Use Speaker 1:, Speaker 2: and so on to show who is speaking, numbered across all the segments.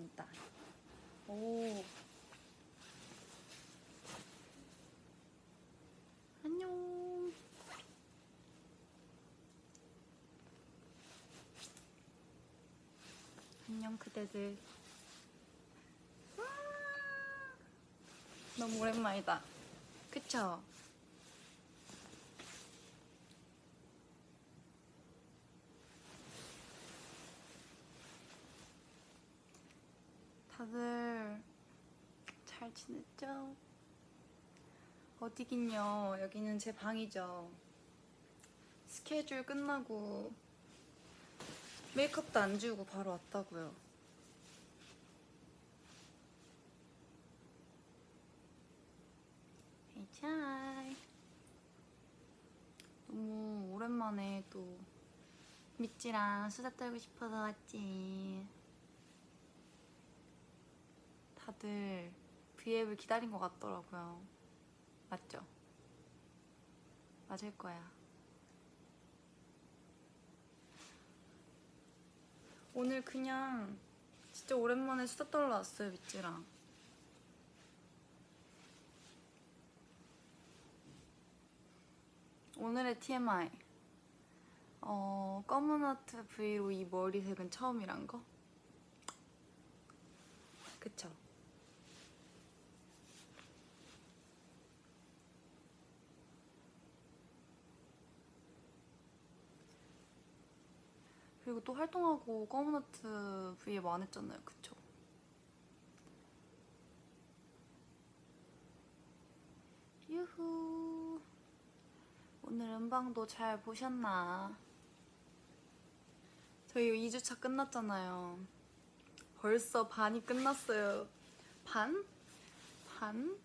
Speaker 1: 오랜만이다. 오. 안녕. 안녕 그대들. 와. 너무 오랜만이다. 그쵸? 다들 잘 지냈죠? 어디긴요. 여기는 제 방이죠. 스케줄 끝나고 메이크업도 안 지우고 바로 왔다고요. 헤이차이. 너무 오랜만에 또 미찌랑 수다 떨고 싶어서 왔지. 다들 V앱을 기다린 것 같더라고요. 맞죠? 맞을 거야. 오늘 그냥 진짜 오랜만에 수다 떨러 왔어요, 미찌랑. 오늘의 TMI. 검은 하트 V로 이 머리색은 처음이란 거? 그쵸? 그리고 또 활동하고 검은 하트 V앱 안 했잖아요, 그쵸? 유후. 오늘 음방도 잘 보셨나? 저희 2주차 끝났잖아요. 벌써 반이 끝났어요. 반? 반?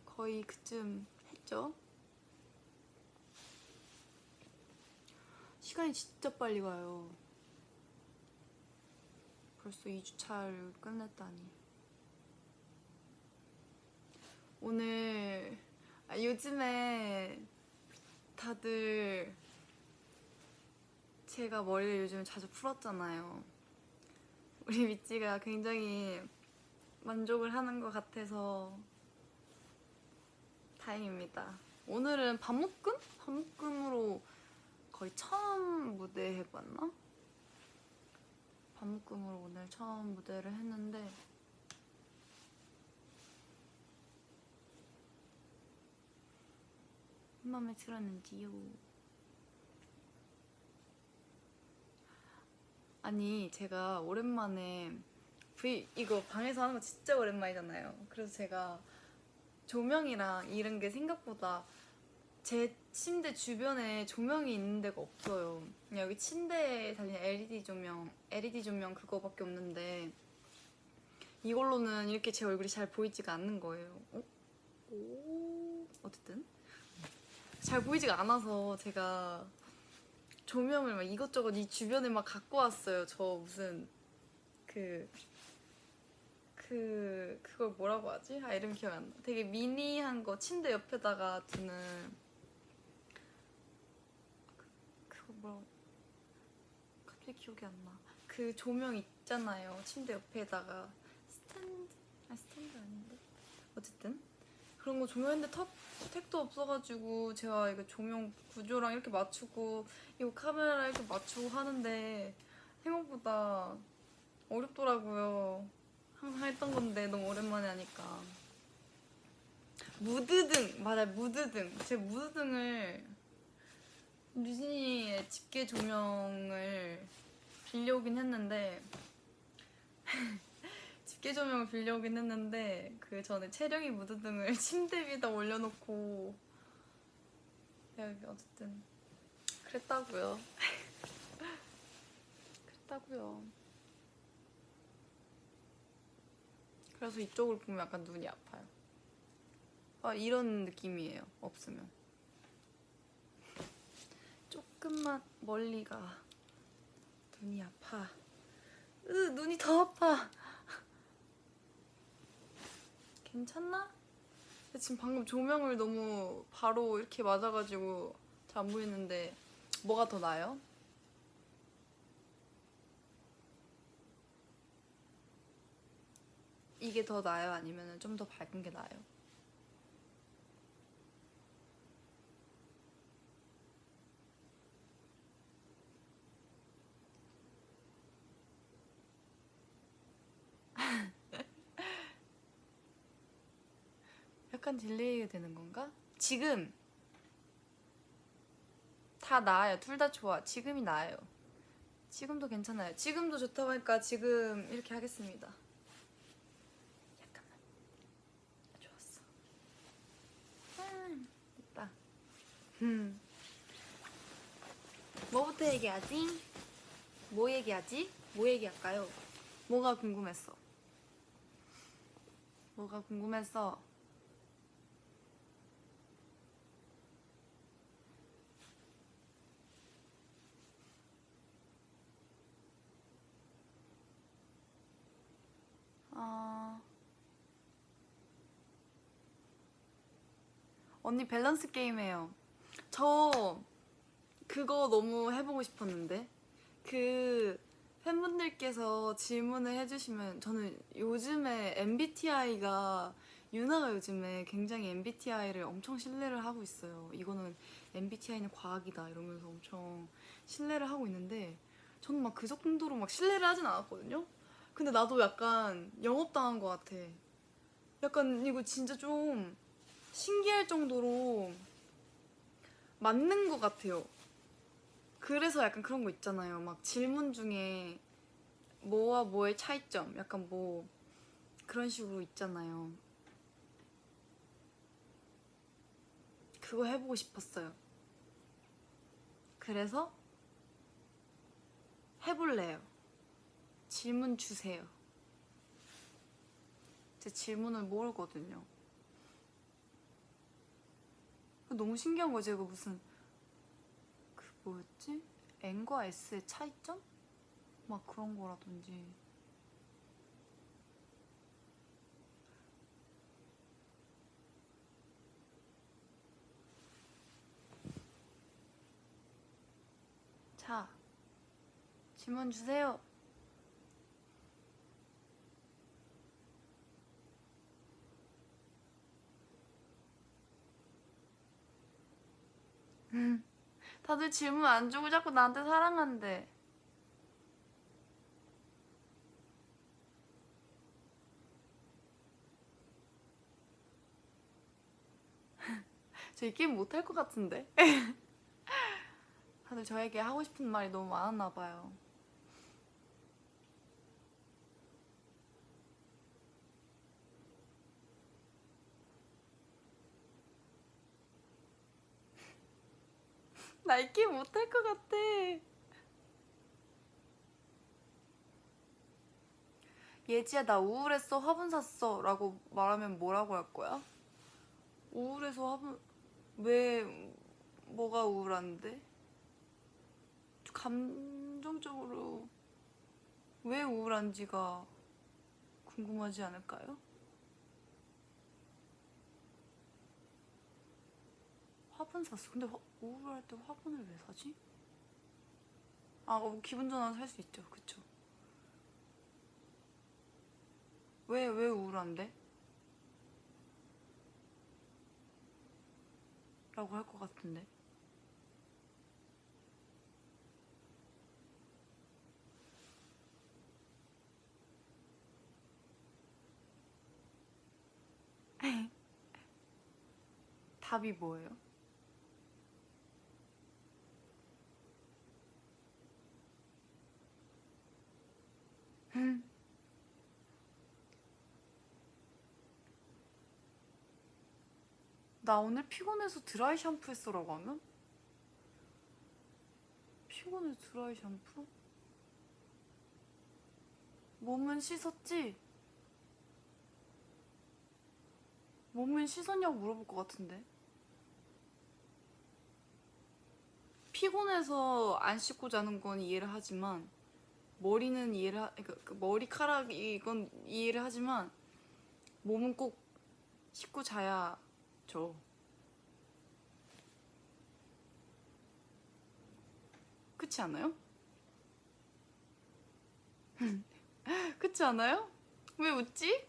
Speaker 1: 거의 그쯤 했죠? 시간이 진짜 빨리 가요. 벌써 2주차를 끝냈다니. 오늘 요즘에 다들 제가 머리를 요즘 자주 풀었잖아요. 우리 미찌가 굉장히 만족을 하는 것 같아서 다행입니다. 오늘은 반묶음? 반묶음으로 거의 처음 무대 해봤나? 반묶음으로 오늘 처음 무대를 했는데 마음에 들었는지요? 아니 제가 오랜만에 이거 방에서 하는 거 진짜 오랜만이잖아요. 그래서 제가 조명이랑 이런 게 생각보다 제 침대 주변에 조명이 있는 데가 없어요. 그냥 여기 침대에 달린 LED 조명 그거밖에 없는데 이걸로는 이렇게 제 얼굴이 잘 보이지가 않는 거예요. 어쨌든 잘 보이지가 않아서 제가 조명을 막 이것저것 이 주변에 막 갖고 왔어요. 저 무슨 그걸 뭐라고 하지? 아 이름 기억 안 나. 되게 미니한 거 침대 옆에다가 두는 그거 뭐라고 갑자기 기억이 안 나. 그 조명 있잖아요. 침대 옆에다가 스탠드 아닌데? 어쨌든 그런 거 조명했는데 택도 없어가지고 제가 이거 조명 구조랑 이렇게 맞추고 이거 카메라 이렇게 맞추고 하는데 생각보다 어렵더라고요. 항상 했던 건데 너무 오랜만에 하니까. 무드등! 맞아요, 무드등. 제 무드등을 류진이의 집게 조명을 빌려오긴 했는데 집게 조명을 빌려오긴 했는데 그 전에 채령이 무드등을 침대 위에다 올려놓고 어쨌든 그랬다고요. 그랬다고요. 그래서 이쪽을 보면 약간 눈이 아파요. 아 이런 느낌이에요. 없으면 조금만 멀리 가 눈이 아파. 눈이 더 아파. 괜찮나? 지금 방금 조명을 너무 바로 이렇게 맞아가지고 잘 안 보이는데 뭐가 더 나아요? 이게 더 나아요? 아니면 좀 더 밝은 게 나아요? 약간 딜레이가 되는 건가? 지금 다 나아요. 둘 다 좋아. 지금이 나아요. 지금도 괜찮아요. 지금도 좋다고 하니까 지금 이렇게 하겠습니다. 잠깐만. 좋았어. 됐다. 뭐부터 얘기하지? 뭐 얘기하지? 뭐 얘기할까요? 뭐가 궁금했어? 뭐가 궁금했어? 어... 언니 밸런스 게임 해요. 저 그거 너무 해보고 싶었는데 그 팬분들께서 질문을 해주시면 저는 요즘에 MBTI가 유나가 요즘에 굉장히 MBTI를 엄청 신뢰를 하고 있어요. 이거는 MBTI는 과학이다 이러면서 엄청 신뢰를 하고 있는데 저는 막 그 정도로 막 신뢰를 하진 않았거든요. 근데 나도 약간 영업당한 것 같아. 약간 이거 진짜 좀 신기할 정도로 맞는 것 같아요. 그래서 약간 그런 거 있잖아요. 막 질문 중에 뭐와 뭐의 차이점 약간 뭐 그런 식으로 있잖아요. 그거 해보고 싶었어요. 그래서 해볼래요. 질문 주세요. 제 질문을 모르거든요. 너무 신기한 거지. 이거 무슨 그 뭐였지? N과 S의 차이점? 막 그런 거라든지. 자, 질문 주세요. 다들 질문 안 주고 자꾸 나한테 사랑한대. 저 이 게임 못할 것 같은데? 다들 저에게 하고 싶은 말이 너무 많았나 봐요. 나 이 게임 못할 것 같아. 예지야 나 우울했어 화분 샀어 라고 말하면 뭐라고 할 거야? 우울해서 화분 왜 뭐가 우울한데? 감정적으로 왜 우울한지가 궁금하지 않을까요? 화분 샀어. 근데 우울할 때 화분을 왜 사지? 아 기분 전환 살 수 있죠. 그쵸? 왜 우울한데? 라고 할 것 같은데. 답이 뭐예요? 나 오늘 피곤해서 드라이 샴푸 했어라고 하면? 피곤해 드라이 샴푸? 몸은 씻었지? 몸은 씻었냐고 물어볼 것 같은데. 피곤해서 안 씻고 자는 건 이해를 하지만 머리는 그러니까 그 머리카락 이건 이해를 하지만 몸은 꼭 씻고 자야죠. 그렇지 않아요? 그렇지 않아요? 왜 웃지?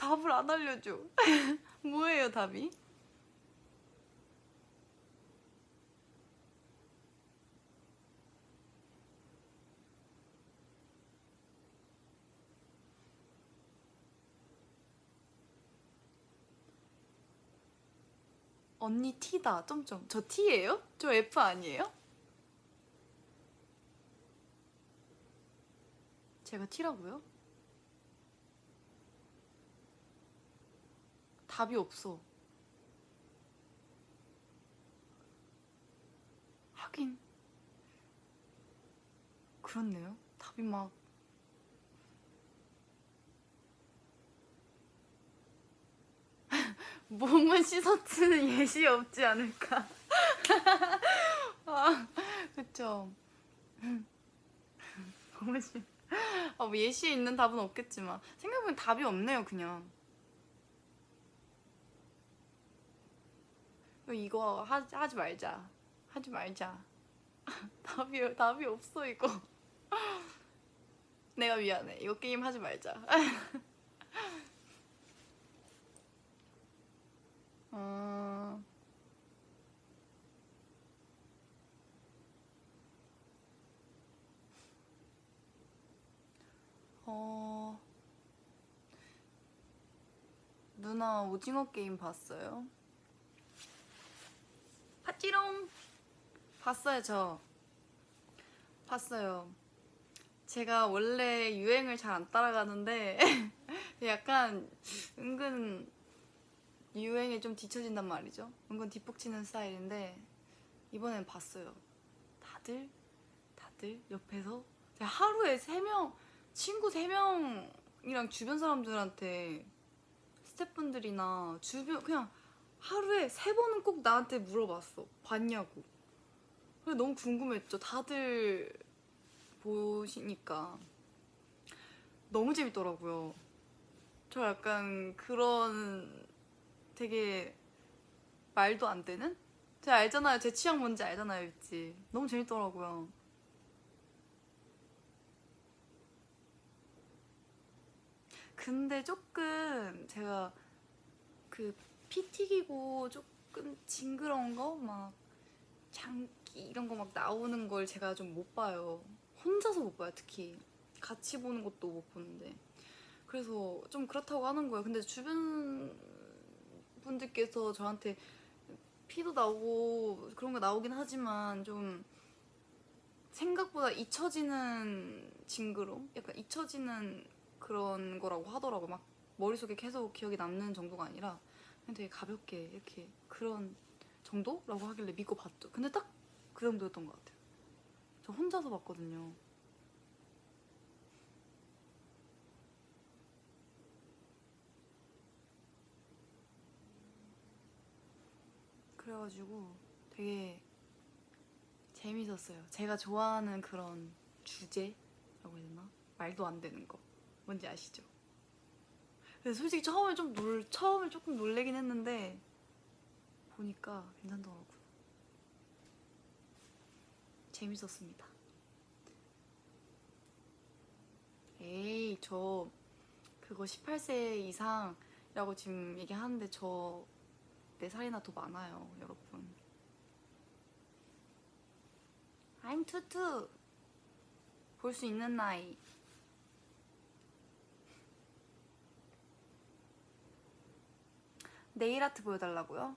Speaker 1: 답을 안 알려줘. 뭐예요 답이? 언니 T다. 점점. 저 T예요? 저 F 아니에요? 제가 T라고요? 답이 없어. 하긴 그렇네요. 답이 막 몸은 씻어트는 예시 없지 않을까. 아, 그쵸. 몸은 씻... 뭐 예시에 있는 답은 없겠지만 생각해보면 답이 없네요 그냥. 이거 하지 말자. 하지 말자. 답이 없어 이거. 내가 미안해. 이거 게임 하지 말자. 어... 어... 누나 오징어 게임 봤어요? 봤지롱. 봤어요 저. 봤어요. 제가 원래 유행을 잘 안 따라가는데 약간 은근 유행에 좀 뒤처진단 말이죠. 은근 뒷북치는 스타일인데 이번엔 봤어요. 다들 옆에서 제가 하루에 3명, 친구 3명이랑 주변 사람들한테 스태프분들이나 주변 그냥 하루에 3번은 꼭 나한테 물어봤어. 봤냐고. 그래서 너무 궁금했죠. 다들 보시니까 너무 재밌더라고요. 저 약간 그런 되게 말도 안 되는? 제가 알잖아요. 제 취향 뭔지 알잖아요, 있지. 너무 재밌더라고요. 근데 조금 제가 그 피 튀기고 조금 징그러운 거? 막 장기 이런 거 막 나오는 걸 제가 좀 못 봐요. 혼자서 못 봐요, 특히. 같이 보는 것도 못 보는데. 그래서 좀 그렇다고 하는 거예요. 근데 주변 분들께서 저한테 피도 나오고 그런 거 나오긴 하지만 좀 생각보다 잊혀지는 징그러움? 약간 잊혀지는 그런 거라고 하더라고. 막 머릿속에 계속 기억이 남는 정도가 아니라 그냥 되게 가볍게 이렇게 그런 정도라고 하길래 믿고 봤죠. 근데 딱 그 정도였던 것 같아요. 저 혼자서 봤거든요. 그래가지고 되게 재밌었어요. 제가 좋아하는 그런 주제라고 해야 되나? 말도 안 되는 거. 뭔지 아시죠? 근데 솔직히 처음에 조금 놀래긴 했는데 보니까 괜찮더라고요. 재밌었습니다. 에이, 저 그거 18세 이상이라고 지금 얘기하는데 저 4살이나 더 많아요, 여러분. I'm 투투. 볼 수 있는 나이. 네일 아트 보여달라고요?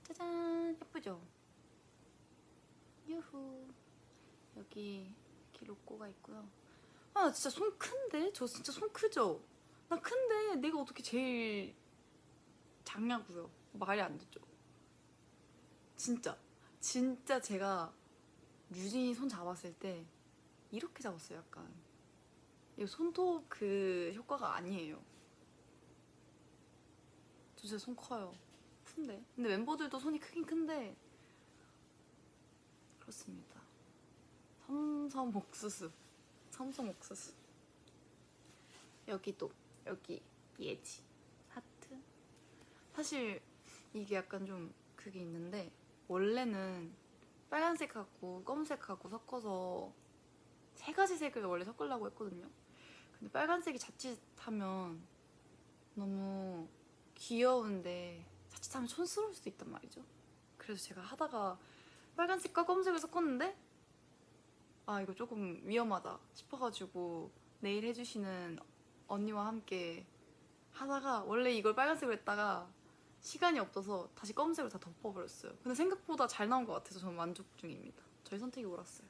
Speaker 1: 짜잔, 예쁘죠? 유후. 여기 이렇게 로고가 있고요. 아, 나 진짜 손 큰데? 저 진짜 손 크죠? 나 큰데 내가 어떻게 제일 작냐고요? 말이 안 되죠? 진짜 제가 유진이 손 잡았을 때 이렇게 잡았어요. 약간 이거 손톱 그 효과가 아니에요. 저 진짜 손 커요. 큰데? 근데 멤버들도 손이 크긴 큰데 그렇습니다. 섬섬 옥수수. 섬섬 옥수수. 여기도 여기 예지 하트. 사실 이게 약간 좀 그게 있는데 원래는 빨간색하고 검은색하고 섞어서 3가지 색을 원래 섞으려고 했거든요. 근데 빨간색이 자칫하면 너무 귀여운데 자칫하면 촌스러울 수도 있단 말이죠. 그래서 제가 하다가 빨간색과 검은색을 섞었는데 아 이거 조금 위험하다 싶어가지고 네일 해주시는 언니와 함께 하다가 원래 이걸 빨간색으로 했다가 시간이 없어서 다시 검은색으로 다 덮어버렸어요. 근데 생각보다 잘 나온 것 같아서 저는 만족 중입니다. 저희 선택이 옳았어요.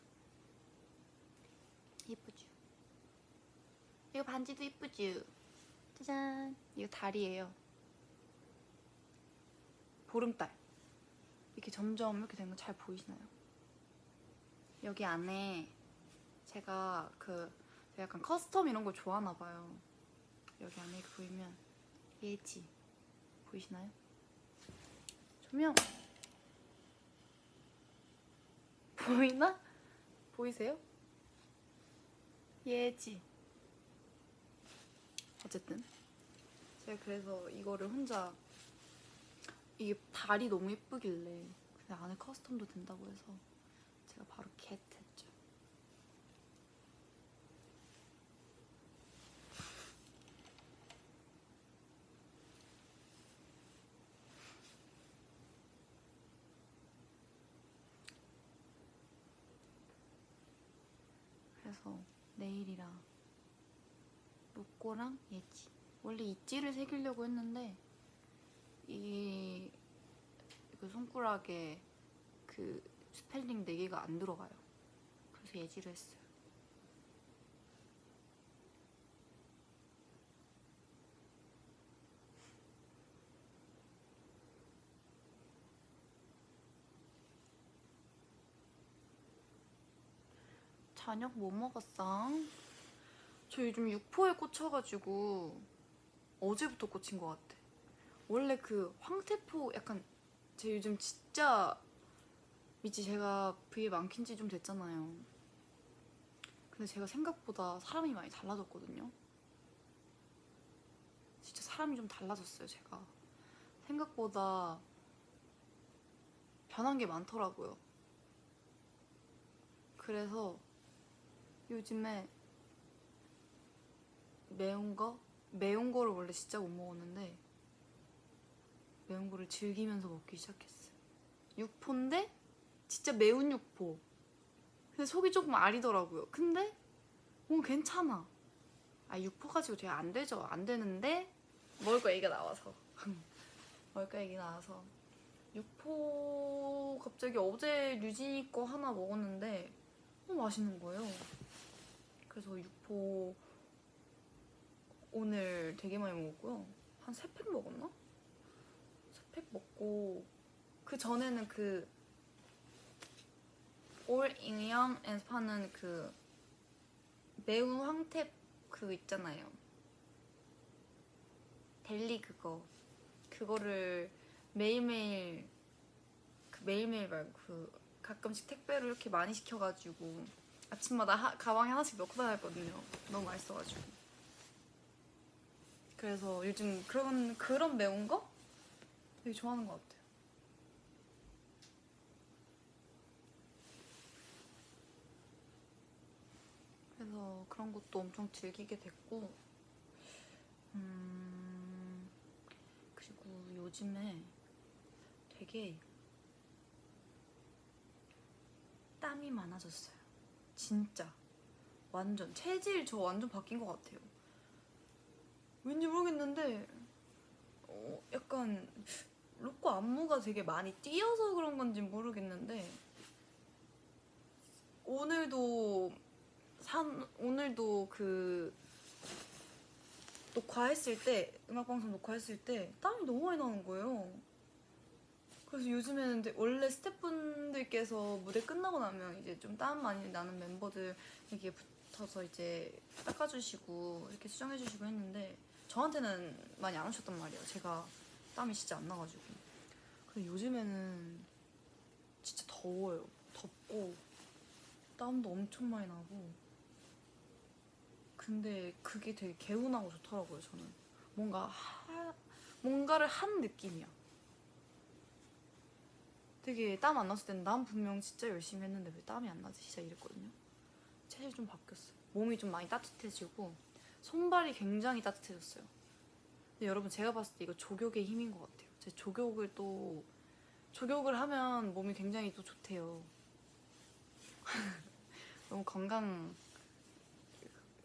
Speaker 1: 예쁘죠? 이거 반지도 예쁘죠? 짜잔! 이거 달이에요. 보름달. 이렇게 점점 이렇게 된 거 잘 보이시나요? 여기 안에 제가 제가 약간 커스텀 이런 걸 좋아하나 봐요. 여기 안에 보이면 예지 보이시나요? 조명 보이나? 보이세요? 예지. 어쨌든 제가 그래서 이거를 혼자 이게 달이 너무 예쁘길래 그냥 안에 커스텀도 된다고 해서 제가 바로 겟했죠. 그래서 네일이랑 로꼬랑 예지. 원래 있지를 새기려고 했는데 그 손가락에 그 스펠링 4개가 안 들어가요. 그래서 예지를 했어요. 저녁 뭐 먹었어? 저 요즘 육포에 꽂혀가지고 어제부터 꽂힌 것 같아. 원래 그 황태포 약간 제 요즘 진짜 미치 제가 브이에 많긴 지 좀 됐잖아요. 근데 제가 생각보다 사람이 많이 달라졌거든요. 진짜 사람이 좀 달라졌어요. 제가 생각보다 변한 게 많더라고요. 그래서 요즘에 매운 거를 원래 진짜 못 먹었는데 매운 거를 즐기면서 먹기 시작했어요. 육포인데 진짜 매운 육포. 근데 속이 조금 아리더라고요. 근데 뭔가 괜찮아. 아 육포 가지고 되게 안 되죠. 안 되는데 먹을 거 얘기가 나와서 먹을 거 얘기 나와서 육포 갑자기 어제 유진이 거 하나 먹었는데 너무 맛있는 거예요. 그래서 육포 오늘 되게 많이 먹었고요. 한 3팩 먹었나? 3팩 먹고 그 전에는 그 올 인형에서 파는 그 매운 황태 그 있잖아요. 델리 그거를 매일매일 매일매일 말고 가끔씩 택배로 이렇게 많이 시켜가지고 아침마다 가방에 하나씩 넣고 다녔거든요. 너무 맛있어가지고. 그래서 요즘 그런 매운 거 되게 좋아하는 것 같아요. 그래서 그런 것도 엄청 즐기게 됐고 그리고 요즘에 되게 땀이 많아졌어요. 진짜 완전 체질 저 완전 바뀐 것 같아요. 왠지 모르겠는데 약간 로꼬 안무가 되게 많이 뛰어서 그런 건지 모르겠는데 오늘도 그 녹화했을 때 음악방송 녹화했을 때 땀이 너무 많이 나는 거예요. 그래서 요즘에는 원래 스태프분들께서 무대 끝나고 나면 이제 좀 땀 많이 나는 멤버들 이렇게 붙어서 이제 닦아주시고 이렇게 수정해주시고 했는데 저한테는 많이 안 오셨단 말이에요. 제가 땀이 진짜 안 나가지고. 근데 요즘에는 진짜 더워요. 덥고 땀도 엄청 많이 나고. 근데 그게 되게 개운하고 좋더라고요. 저는 뭔가를 한 느낌이야. 되게 땀 안 났을 때는 난 분명 진짜 열심히 했는데 왜 땀이 안 나지? 진짜 이랬거든요. 체질이 좀 바뀌었어요. 몸이 좀 많이 따뜻해지고 손발이 굉장히 따뜻해졌어요. 근데 여러분 제가 봤을 때 이거 족욕의 힘인 것 같아요. 제 족욕을 하면 몸이 굉장히 또 좋대요. 너무 건강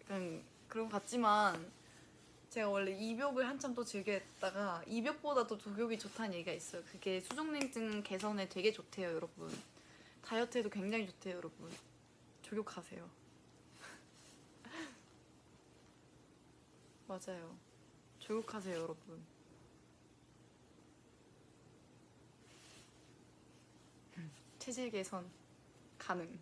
Speaker 1: 약간 그런 것 같지만 제가 원래 입욕을 한참 또 즐겨 했다가 입욕보다도 족욕이 좋다는 얘기가 있어요. 그게 수족냉증 개선에 되게 좋대요, 여러분. 다이어트에도 굉장히 좋대요, 여러분. 족욕하세요. 맞아요. 족욕하세요, 여러분. 체질 개선 가능.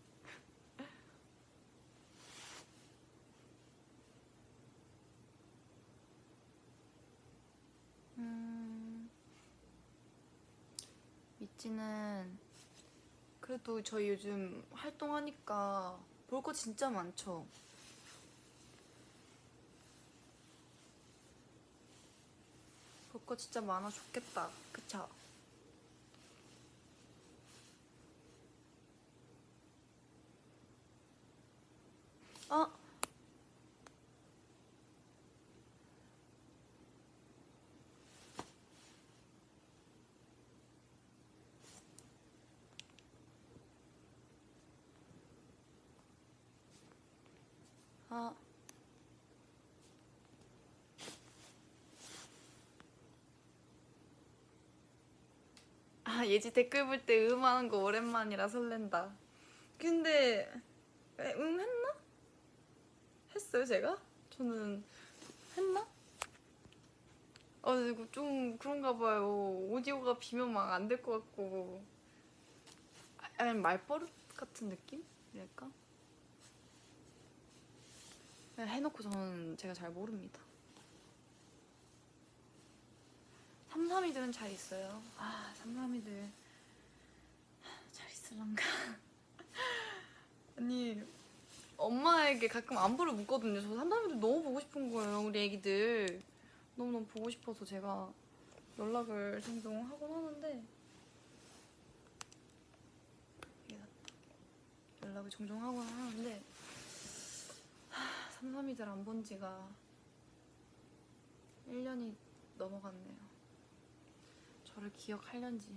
Speaker 1: 미찌는 그래도 저희 요즘 활동하니까 볼 거 진짜 많죠. 볼 거 진짜 많아 좋겠다. 그쵸? 어? 아, 예지 댓글 볼 때 하는 거 오랜만이라 설렌다. 근데 했나? 했어요 제가? 저는 했나? 이거 좀 그런가 봐요. 오디오가 비면 막 안 될 것 같고. 아니 말버릇 같은 느낌이랄까? 그냥 해놓고 저는 제가 잘 모릅니다. 332들은 잘 있어요. 332들 잘 있을란가? 아니 엄마에게 가끔 안부를 묻거든요. 저 332들 너무 보고 싶은 거예요. 우리 애기들 너무너무 보고 싶어서 제가 연락을 종종 하곤 하는데 연락을 종종 하곤 하는데 332들 안 본 지가 1년이 넘어갔네요. 저를 기억하련지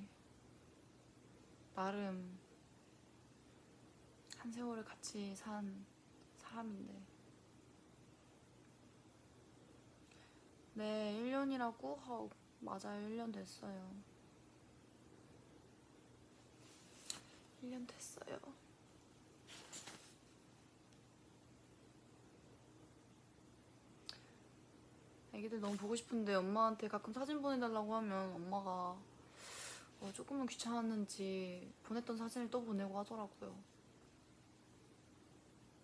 Speaker 1: 나름 한 세월을 같이 산 사람인데. 네, 1년이라고? 맞아요, 1년 됐어요. 1년 됐어요. 애기들 너무 보고 싶은데 엄마한테 가끔 사진 보내달라고 하면 엄마가 조금은 귀찮았는지 보냈던 사진을 또 보내고 하더라고요.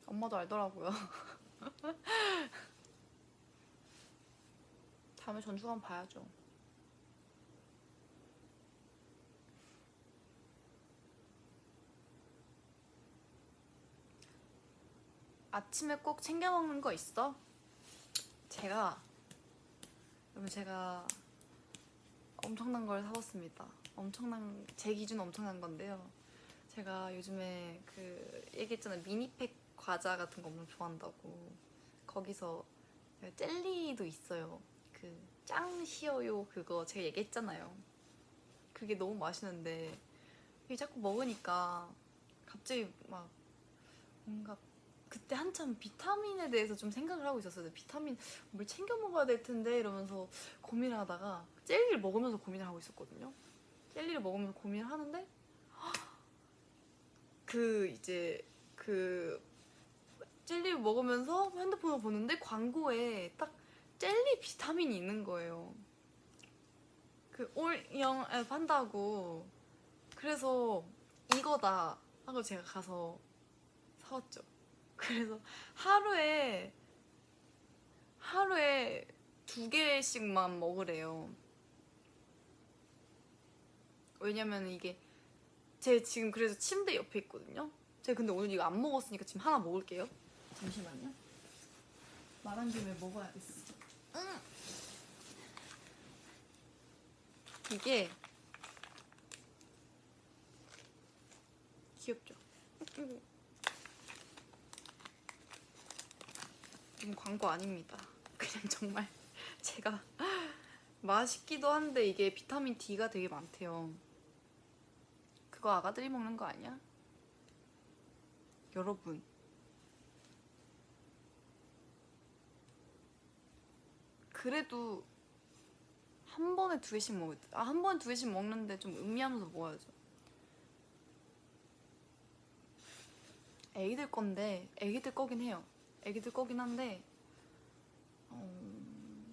Speaker 1: 엄마도 알더라고요. 다음에 전주관 봐야죠. 아침에 꼭 챙겨 먹는 거 있어? 제가 엄청난 걸 사왔습니다. 제 기준 엄청난 건데요. 제가 요즘에 얘기했잖아요. 미니팩 과자 같은 거 엄청 좋아한다고. 거기서 젤리도 있어요. 짱 시어요 그거 제가 얘기했잖아요. 그게 너무 맛있는데 이게 자꾸 먹으니까 갑자기 막 뭔가 그때 한참 비타민에 대해서 좀 생각을 하고 있었어요. 비타민 뭘 챙겨 먹어야 될 텐데 이러면서 고민을 하다가 젤리를 먹으면서 고민을 하고 있었거든요. 젤리를 먹으면서 고민을 하는데 이제 젤리를 먹으면서 핸드폰을 보는데 광고에 딱 젤리 비타민이 있는 거예요. 올영에 판다고. 그래서 이거다 하고 제가 가서 사왔죠. 그래서 하루에 2개씩만 먹으래요. 왜냐면 이게 제 지금 그래서 침대 옆에 있거든요. 제가 근데 오늘 이거 안 먹었으니까 지금 하나 먹을게요. 잠시만요. 말한 김에 먹어야겠어. 이게 귀엽죠? 좀 광고 아닙니다. 그냥 정말 제가 맛있기도 한데 이게 비타민 D가 되게 많대요. 그거 아가들이 먹는 거 아니야? 여러분, 그래도 한 번에 2개씩 한 번에 2개씩 먹는데 좀 음미하면서 먹어야죠. 애기들 건데, 애기들 거긴 해요. 애기들 거긴 한데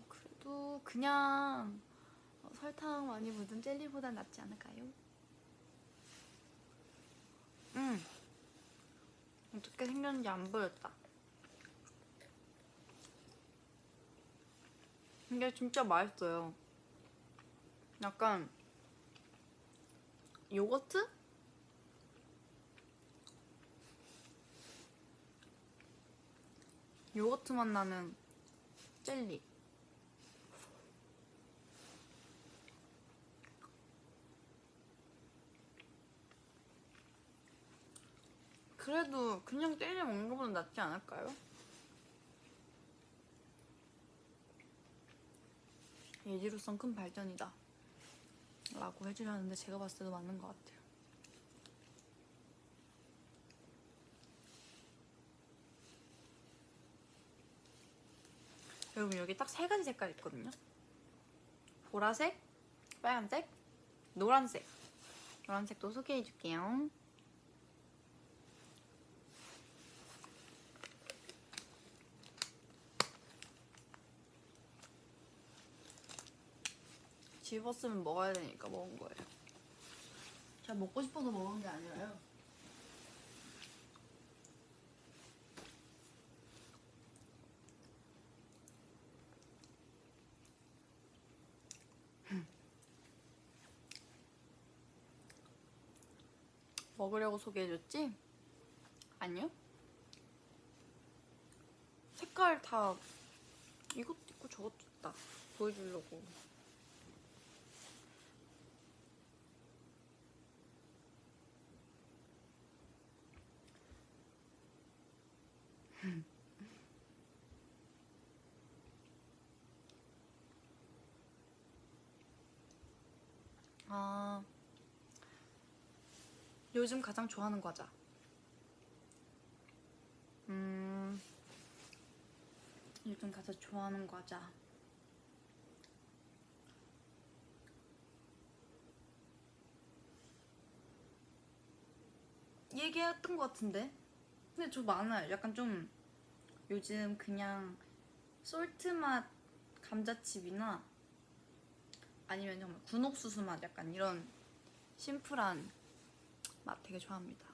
Speaker 1: 그래도 그냥 설탕 많이 묻은 젤리보단 낫지 않을까요? 어떻게 생겼는지 안 보였다. 이게 진짜 맛있어요. 약간 요거트? 요거트 맛 나는 젤리. 그래도 그냥 젤리 먹는 것보다 낫지 않을까요? 예지로선 큰 발전이다 라고 해주셨는데 제가 봤을 때도 맞는 것 같아요. 여러분 여기 딱 3가지 색깔 있거든요. 보라색, 빨간색, 노란색. 노란색도 소개해줄게요. 집었으면 먹어야 되니까 먹은 거예요. 제가 먹고 싶어서 먹은 게 아니라요. 먹으려고 소개해줬지? 아니요? 색깔 다 이것도 있고 저것도 있다 보여주려고. 아, 요즘 가장 좋아하는 과자. 요즘 가장 좋아하는 과자. 얘기했던 것 같은데? 근데 저 많아요. 약간 좀 요즘 그냥 솔트 맛 감자칩이나 아니면 정말 군옥수수 맛 약간 이런 심플한 맛 되게 좋아합니다.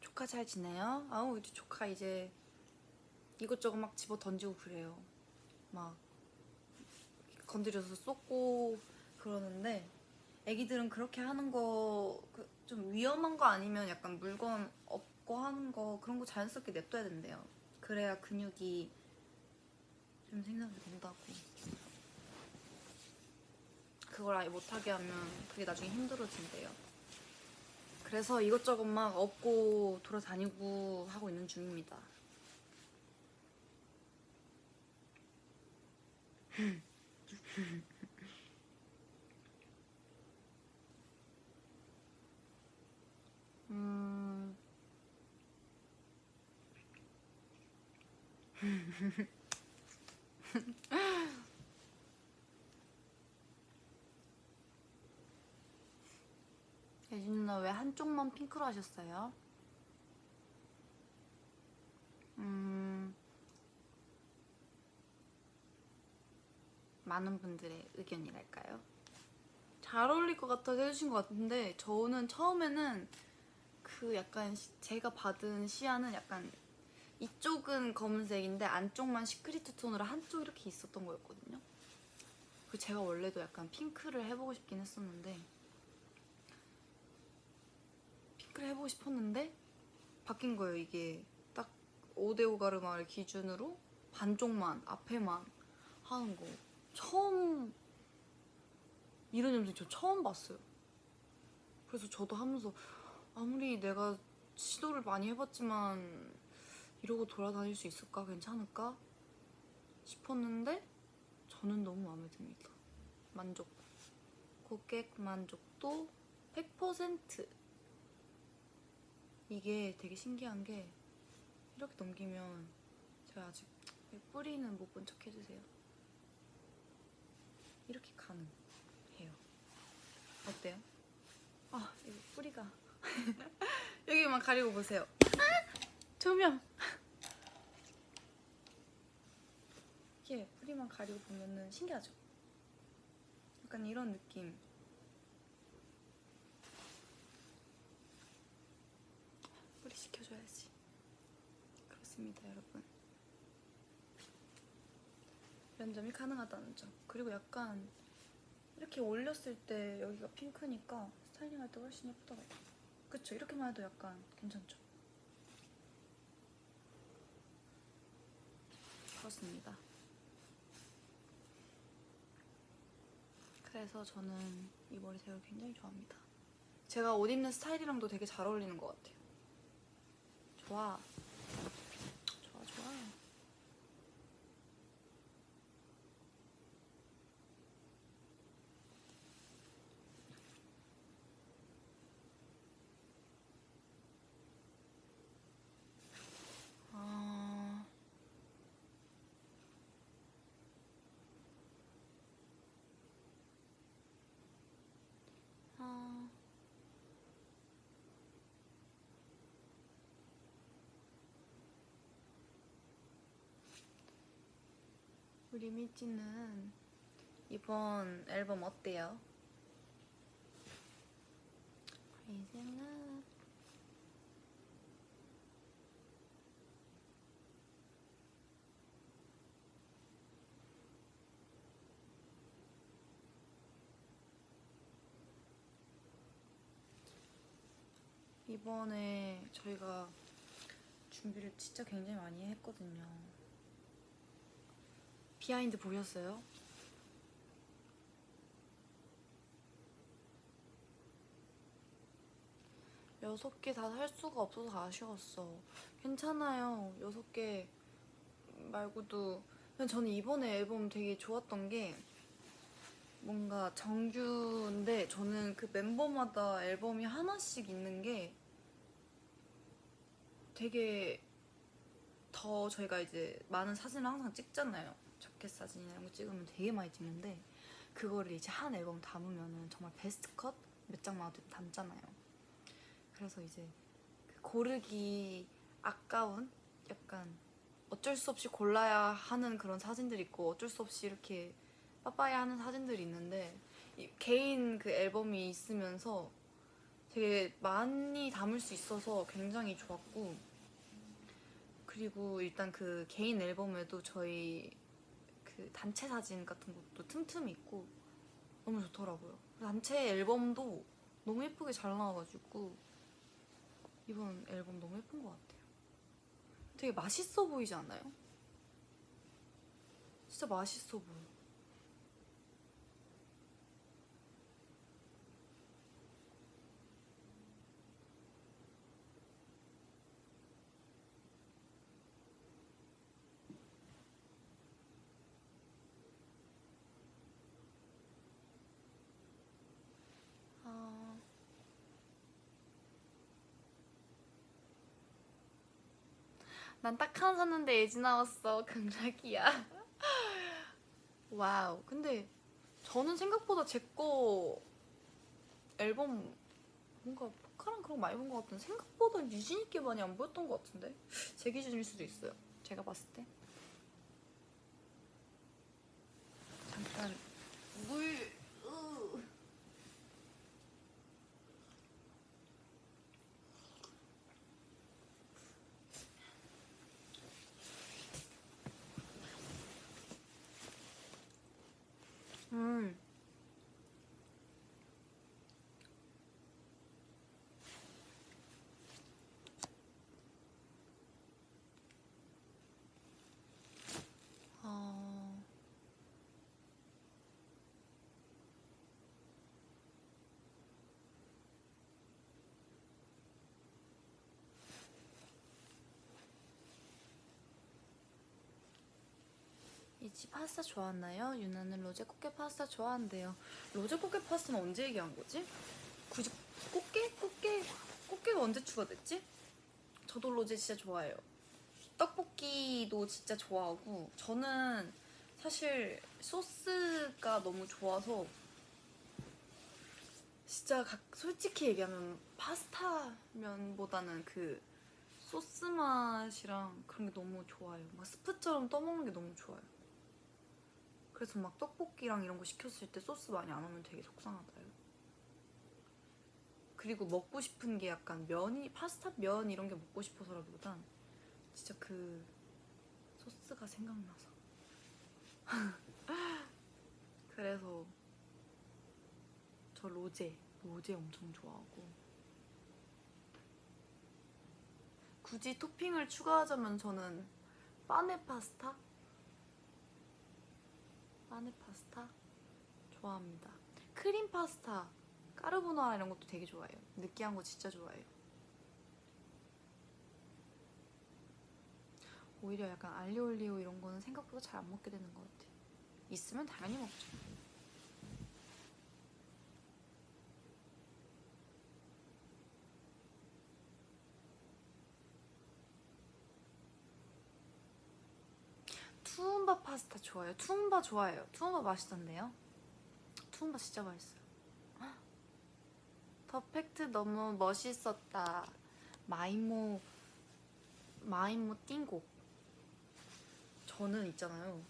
Speaker 1: 조카 잘 지내요? 아우 우리 조카 이제 이것저것 막 집어 던지고 그래요. 막 건드려서 쏟고 그러는데 애기들은 그렇게 하는 거 좀 위험한 거 아니면 약간 물건 없고 하는 거 그런 거 자연스럽게 냅둬야 된대요. 그래야 근육이 좀 생성이 된다고. 그걸 아예 못하게 하면 그게 나중에 힘들어진대요. 그래서 이것저것 막 업고 돌아다니고 하고 있는 중입니다. 예진 누나 왜 한쪽만 핑크로 하셨어요? 많은 분들의 의견이랄까요? 잘 어울릴 것 같아서 해주신 것 같은데 저는 처음에는 그 약간 제가 받은 시야는 약간 이쪽은 검은색인데 안쪽만 시크릿 톤으로 한쪽 이렇게 있었던 거였거든요. 그 제가 원래도 약간 핑크를 해보고 싶긴 했었는데 핑크를 해보고 싶었는데 바뀐 거예요. 이게 딱 5대5 가르마를 기준으로 반쪽만 앞에만 하는 거 처음 이런 염색 저 처음 봤어요. 그래서 저도 하면서 아무리 내가 시도를 많이 해봤지만 이러고 돌아다닐 수 있을까? 괜찮을까? 싶었는데 저는 너무 마음에 듭니다. 만족. 고객 만족도 100%. 이게 되게 신기한 게 이렇게 넘기면 제가 아직 뿌리는 못 본 척 해주세요. 이렇게 가능해요. 어때요? 아, 이거 뿌리가 여기만 가리고 보세요. 조명! 이게 뿌리만 가리고 보면은 신기하죠? 약간 이런 느낌. 뿌리 시켜줘야지. 그렇습니다, 여러분. 이런 점이 가능하다는 점. 그리고 약간 이렇게 올렸을 때 여기가 핑크니까 스타일링할 때 훨씬 예쁘더라고요. 그쵸? 이렇게만 해도 약간 괜찮죠? 그렇습니다. 그래서 저는 이 머리색을 굉장히 좋아합니다. 제가 옷 입는 스타일이랑도 되게 잘 어울리는 것 같아요. 좋아. 좋아, 좋아. 아... 아... 우리 미찌는 이번 앨범 어때요? Crazy Love. 이번에 저희가 준비를 진짜 굉장히 많이 했거든요. 비하인드 보셨어요? 6개 다 살 수가 없어서 아쉬웠어. 괜찮아요. 6개 말고도. 그냥 저는 이번에 앨범 되게 좋았던 게 뭔가 정규인데 저는 그 멤버마다 앨범이 하나씩 있는 게 되게 더 저희가 이제 많은 사진을 항상 찍잖아요. 자켓 사진이나 이런 거 찍으면 되게 많이 찍는데 그거를 이제 한 앨범 담으면은 정말 베스트 컷 몇 장만 담잖아요. 그래서 이제 그 고르기 아까운 약간 어쩔 수 없이 골라야 하는 그런 사진들이 있고 어쩔 수 없이 이렇게 빠빠야 하는 사진들이 있는데 개인 그 앨범이 있으면서 되게 많이 담을 수 있어서 굉장히 좋았고 그리고 일단 그 개인 앨범에도 저희 그 단체 사진 같은 것도 틈틈이 있고 너무 좋더라고요. 단체 앨범도 너무 예쁘게 잘 나와가지고 이번 앨범 너무 예쁜 것 같아요. 되게 맛있어 보이지 않아요? 진짜 맛있어 보여. 아... 난 딱 하나 샀는데 예지 나왔어. 극락이야. 와우. 근데 저는 생각보다 제 거 앨범 뭔가 포카랑 그런 거 많이 본 것 같은데 생각보다 유진이께 많이 안 보였던 것 같은데 제 기준일 수도 있어요. 제가 봤을 때. 잠깐 물. 음. 어... 씨 파스타 좋아하나요? 유나는 로제 꽃게 파스타 좋아한대요. 로제 꽃게 파스타는 언제 얘기한 거지? 굳이 꽃게가 언제 추가됐지? 저도 로제 진짜 좋아해요. 떡볶이도 진짜 좋아하고, 저는 사실 소스가 너무 좋아서 진짜 솔직히 얘기하면 파스타면보다는 그 소스 맛이랑 그런 게 너무 좋아요. 막 스프처럼 떠먹는 게 너무 좋아요. 그래서 막 떡볶이랑 이런 거 시켰을 때 소스 많이 안 하면 되게 속상하다요. 그리고 먹고 싶은 게 약간 파스타 면 이런 게 먹고 싶어서라기보단 진짜 그 소스가 생각나서. 그래서 저 로제 엄청 좋아하고, 굳이 토핑을 추가하자면 저는 빠네 파스타 좋아합니다. 크림 파스타, 까르보나라 이런 것도 되게 좋아해요. 느끼한 거 진짜 좋아해요. 오히려 약간 알리올리오 이런 거는 생각보다 잘 안 먹게 되는 것 같아요. 있으면 당연히 먹죠. 투움바 파스타 좋아요. 투움바 좋아해요. 투움바 맛있던데요? 투움바 진짜 맛있어요. 퍼펙트 너무 멋있었다. 마이모 띵곡. 저는 있잖아요,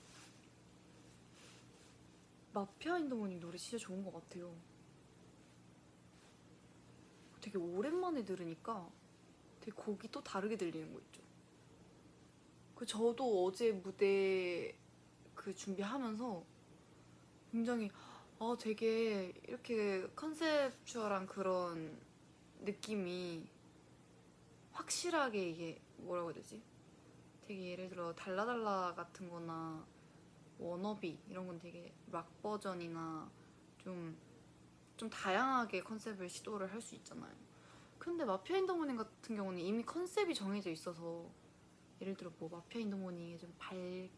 Speaker 1: 마피아 인 더 모닝 노래 진짜 좋은 것 같아요. 되게 오랜만에 들으니까 되게 곡이 또 다르게 들리는 거 있죠. 저도 어제 무대 준비하면서 굉장히 되게 이렇게 컨셉추얼한 그런 느낌이 확실하게, 이게 뭐라고 해야 되지? 되게 예를 들어 달라달라 같은 거나 워너비 이런 건 되게 락 버전이나 좀 다양하게 컨셉을 시도를 할 수 있잖아요. 근데 마피아 인 더 모닝 같은 경우는 이미 컨셉이 정해져 있어서, 예를 들어 뭐 마피아 인 더 모닝에 좀 밝은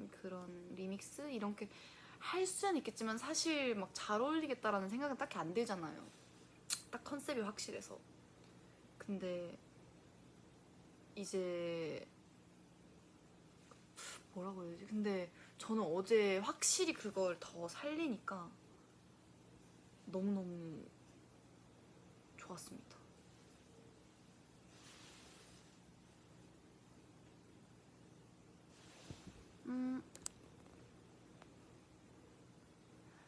Speaker 1: 그런 리믹스 이런 게 할 수는 있겠지만 사실 막 잘 어울리겠다라는 생각은 딱히 안 들잖아요. 딱 컨셉이 확실해서. 근데 이제 뭐라고 해야 되지? 근데 저는 어제 확실히 그걸 더 살리니까 너무너무 좋았습니다.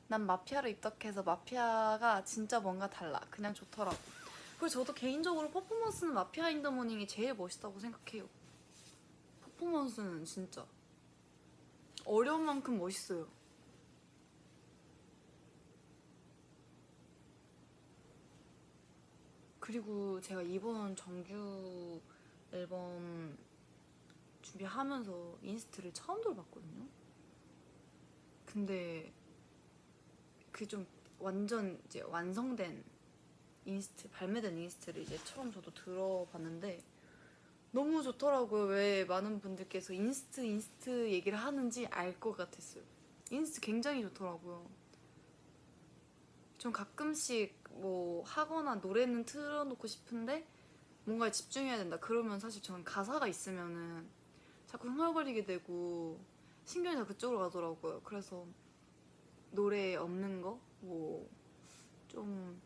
Speaker 1: 난 마피아로 입덕해서 마피아가 진짜 뭔가 달라. 그냥 좋더라고. 그리고 저도 개인적으로 퍼포먼스는 마피아 인 더 모닝이 제일 멋있다고 생각해요. 퍼포먼스는 진짜 어려운 만큼 멋있어요. 그리고 제가 이번 정규 앨범 준비하면서 인스트를 처음 들어봤거든요. 근데 그 좀 완전 이제 완성된 인스트, 발매된 인스트를 이제 처음 저도 들어봤는데 너무 좋더라고요. 왜 많은 분들께서 인스트 얘기를 하는지 알 것 같았어요. 인스트 굉장히 좋더라고요. 전 가끔씩 뭐 하거나 노래는 틀어놓고 싶은데 뭔가에 집중해야 된다 그러면 사실 저는 가사가 있으면은 자꾸 흥얼거리게 되고 신경이 다 그쪽으로 가더라고요. 그래서 노래 없는 거, 뭐 좀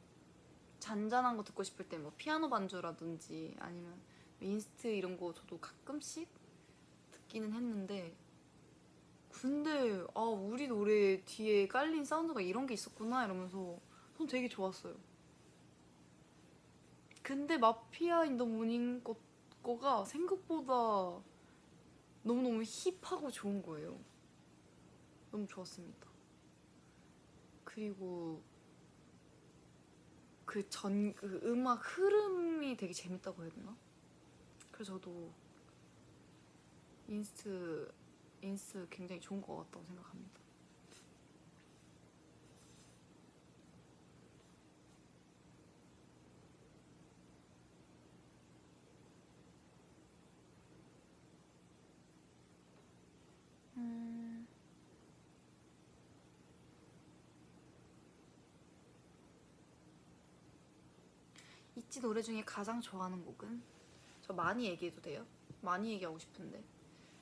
Speaker 1: 잔잔한 거 듣고 싶을 때 뭐 피아노 반주라든지 아니면 인스트 이런 거 저도 가끔씩 듣기는 했는데, 근데 우리 노래 뒤에 깔린 사운드가 이런 게 있었구나 이러면서 전 되게 좋았어요. 근데 마피아 인 더 모닝 거가 생각보다 너무너무 힙하고 좋은 거예요. 너무 좋았습니다. 그리고 그 음악 흐름이 되게 재밌다고 해야 되나? 그래서 저도 인스트 굉장히 좋은 것 같다고 생각합니다. 있지 노래 중에 가장 좋아하는 곡은? 저 많이 얘기해도 돼요? 많이 얘기하고 싶은데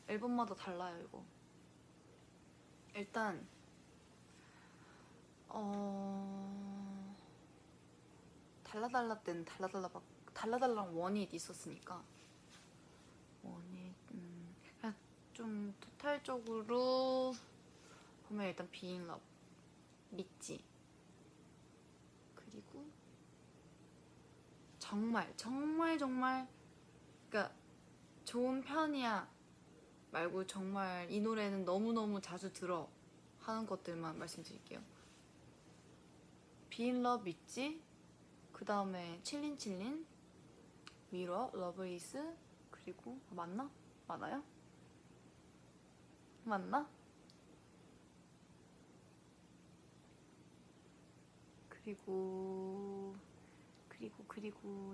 Speaker 1: 앨범마다 달라요 이거. 일단 달라달라 때는 달라달라랑 원잇 있었으니까 원잇 그냥 좀 토탈적으로 보면 일단 Being Love 믿지, 그리고 정말 그러니까 좋은 편이야 말고 정말 이 노래는 너무너무 자주 들어 하는 것들만 말씀드릴게요. Being Love 믿지, 그 다음에 칠린칠린, 미러, 러브리스, 그리고 맞나? 맞아요? 맞나? 그리고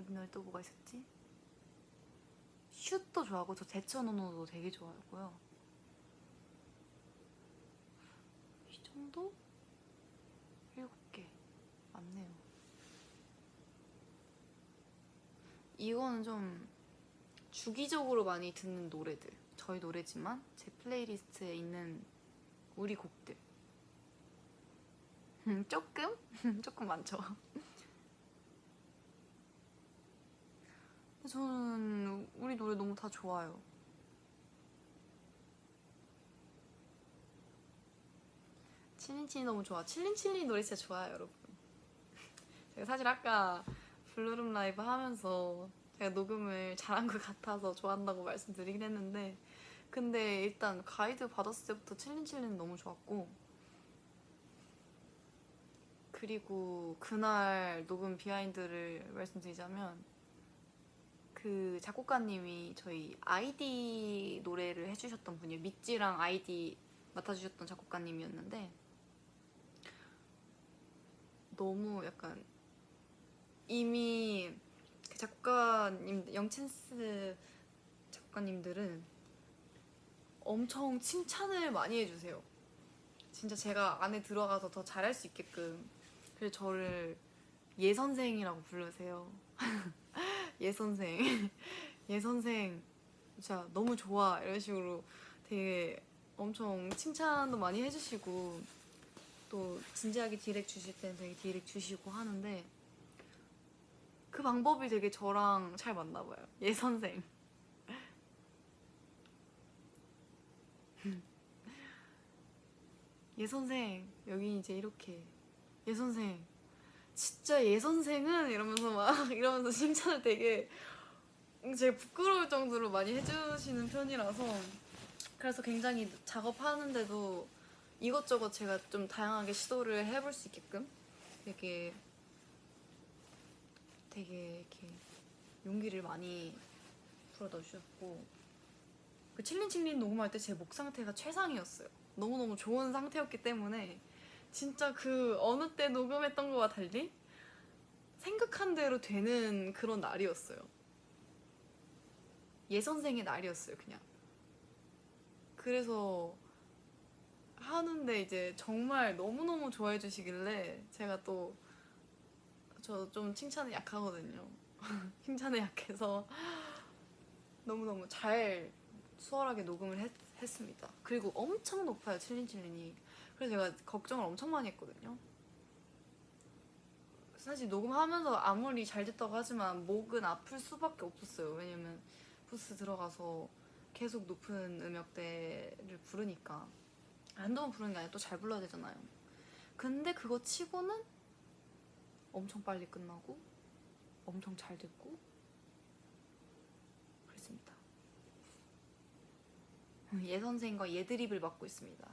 Speaker 1: 이 노래 또 뭐가 있었지? 슛도 좋아하고 저 대처노노도 되게 좋아하고요. 이 정도? 7개 맞네요. 이거는 좀 주기적으로 많이 듣는 노래들, 저희 노래지만 제 플레이리스트에 있는 우리 곡들. 조금? 조금 많죠. 저는 우리 노래 너무 다 좋아요. 칠린칠린 너무 좋아. 칠린칠린 노래 진짜 좋아요, 여러분. 제가 사실 아까 블루룸 라이브 하면서 제가 녹음을 잘한 것 같아서 좋아한다고 말씀드리긴 했는데, 근데 일단 가이드 받았을 때부터 칠린칠린 너무 좋았고, 그리고 그날 녹음 비하인드를 말씀드리자면 그 작곡가님이 저희 아이디 노래를 해주셨던 분이에요. 믿지랑 아이디 맡아주셨던 작곡가님이었는데 너무 약간 이미 그 작곡가님, 영첸스 작곡가님들은 엄청 칭찬을 많이 해주세요. 진짜 제가 안에 들어가서 더 잘할 수 있게끔. 그래서 저를 예선생이라고 부르세요. 예선생. 예선생 진짜 너무 좋아 이런 식으로 되게 엄청 칭찬도 많이 해주시고, 또 진지하게 디렉 주실 때는 되게 디렉 주시고 하는데 그 방법이 되게 저랑 잘 맞나 봐요. 예선생. 예선생 여기 이제 이렇게 예선생 진짜 예선생은 이러면서 막 이러면서 칭찬을 되게 제가 부끄러울 정도로 많이 해주시는 편이라서, 그래서 굉장히 작업하는데도 이것저것 제가 좀 다양하게 시도를 해볼 수 있게끔 되게 이렇게 용기를 많이 불어넣어 주셨고, 그 칠린칠린 녹음할 때 제 목 상태가 최상이었어요. 너무너무 좋은 상태였기 때문에 진짜 그 어느 때 녹음했던 거와 달리 생각한 대로 되는 그런 날이었어요. 예선생의 날이었어요, 그냥. 그래서 하는데 이제 정말 너무너무 좋아해 주시길래 제가 또 저 좀 칭찬에 약하거든요. 칭찬에 약해서 너무너무 잘 수월하게 녹음을 했습니다. 그리고 엄청 높아요, 칠린칠린이. 그래서 제가 걱정을 엄청 많이 했거든요. 사실 녹음하면서 아무리 잘 됐다고 하지만 목은 아플 수밖에 없었어요. 왜냐면 부스 들어가서 계속 높은 음역대를 부르니까 한두 번 부르는 게 아니라 또 잘 불러야 되잖아요. 근데 그거 치고는 엄청 빨리 끝나고 엄청 잘 됐고 그랬습니다. 예 선생과 예드립을 맡고 있습니다.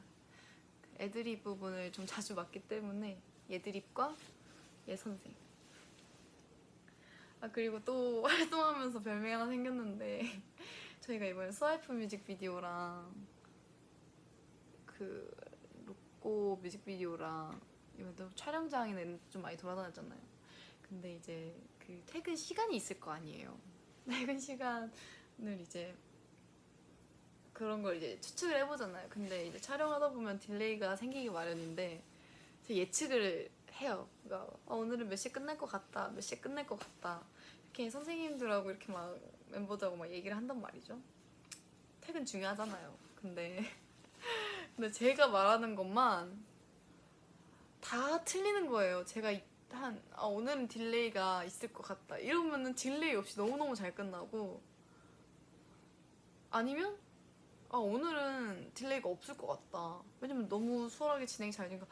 Speaker 1: 애드립 부분을 좀 자주 맡기 때문에 예드립과 예 선생. 아 그리고 또 활동하면서 별명이 하나 생겼는데 저희가 이번에 스와이프 뮤직비디오랑 그 로꼬 뮤직비디오랑 이번에 촬영장에는 좀 많이 돌아다녔잖아요. 근데 이제 그 퇴근 시간이 있을 거 아니에요. 퇴근 시간을 이제 그런 걸 이제 추측을 해보잖아요. 근데 이제 촬영하다 보면 딜레이가 생기기 마련인데 제가 예측을 해요. 그러니까 오늘은 몇 시에 끝날 것 같다, 몇 시에 끝날 것 같다, 이렇게 선생님들하고 이렇게 막 멤버들하고 막 얘기를 한단 말이죠. 퇴근 중요하잖아요. 근데 제가 말하는 것만 다 틀리는 거예요. 제가 오늘은 딜레이가 있을 것 같다 이러면은 딜레이 없이 너무너무 잘 끝나고, 아니면 오늘은 딜레이가 없을 것 같다, 왜냐면 너무 수월하게 진행이 잘 되니까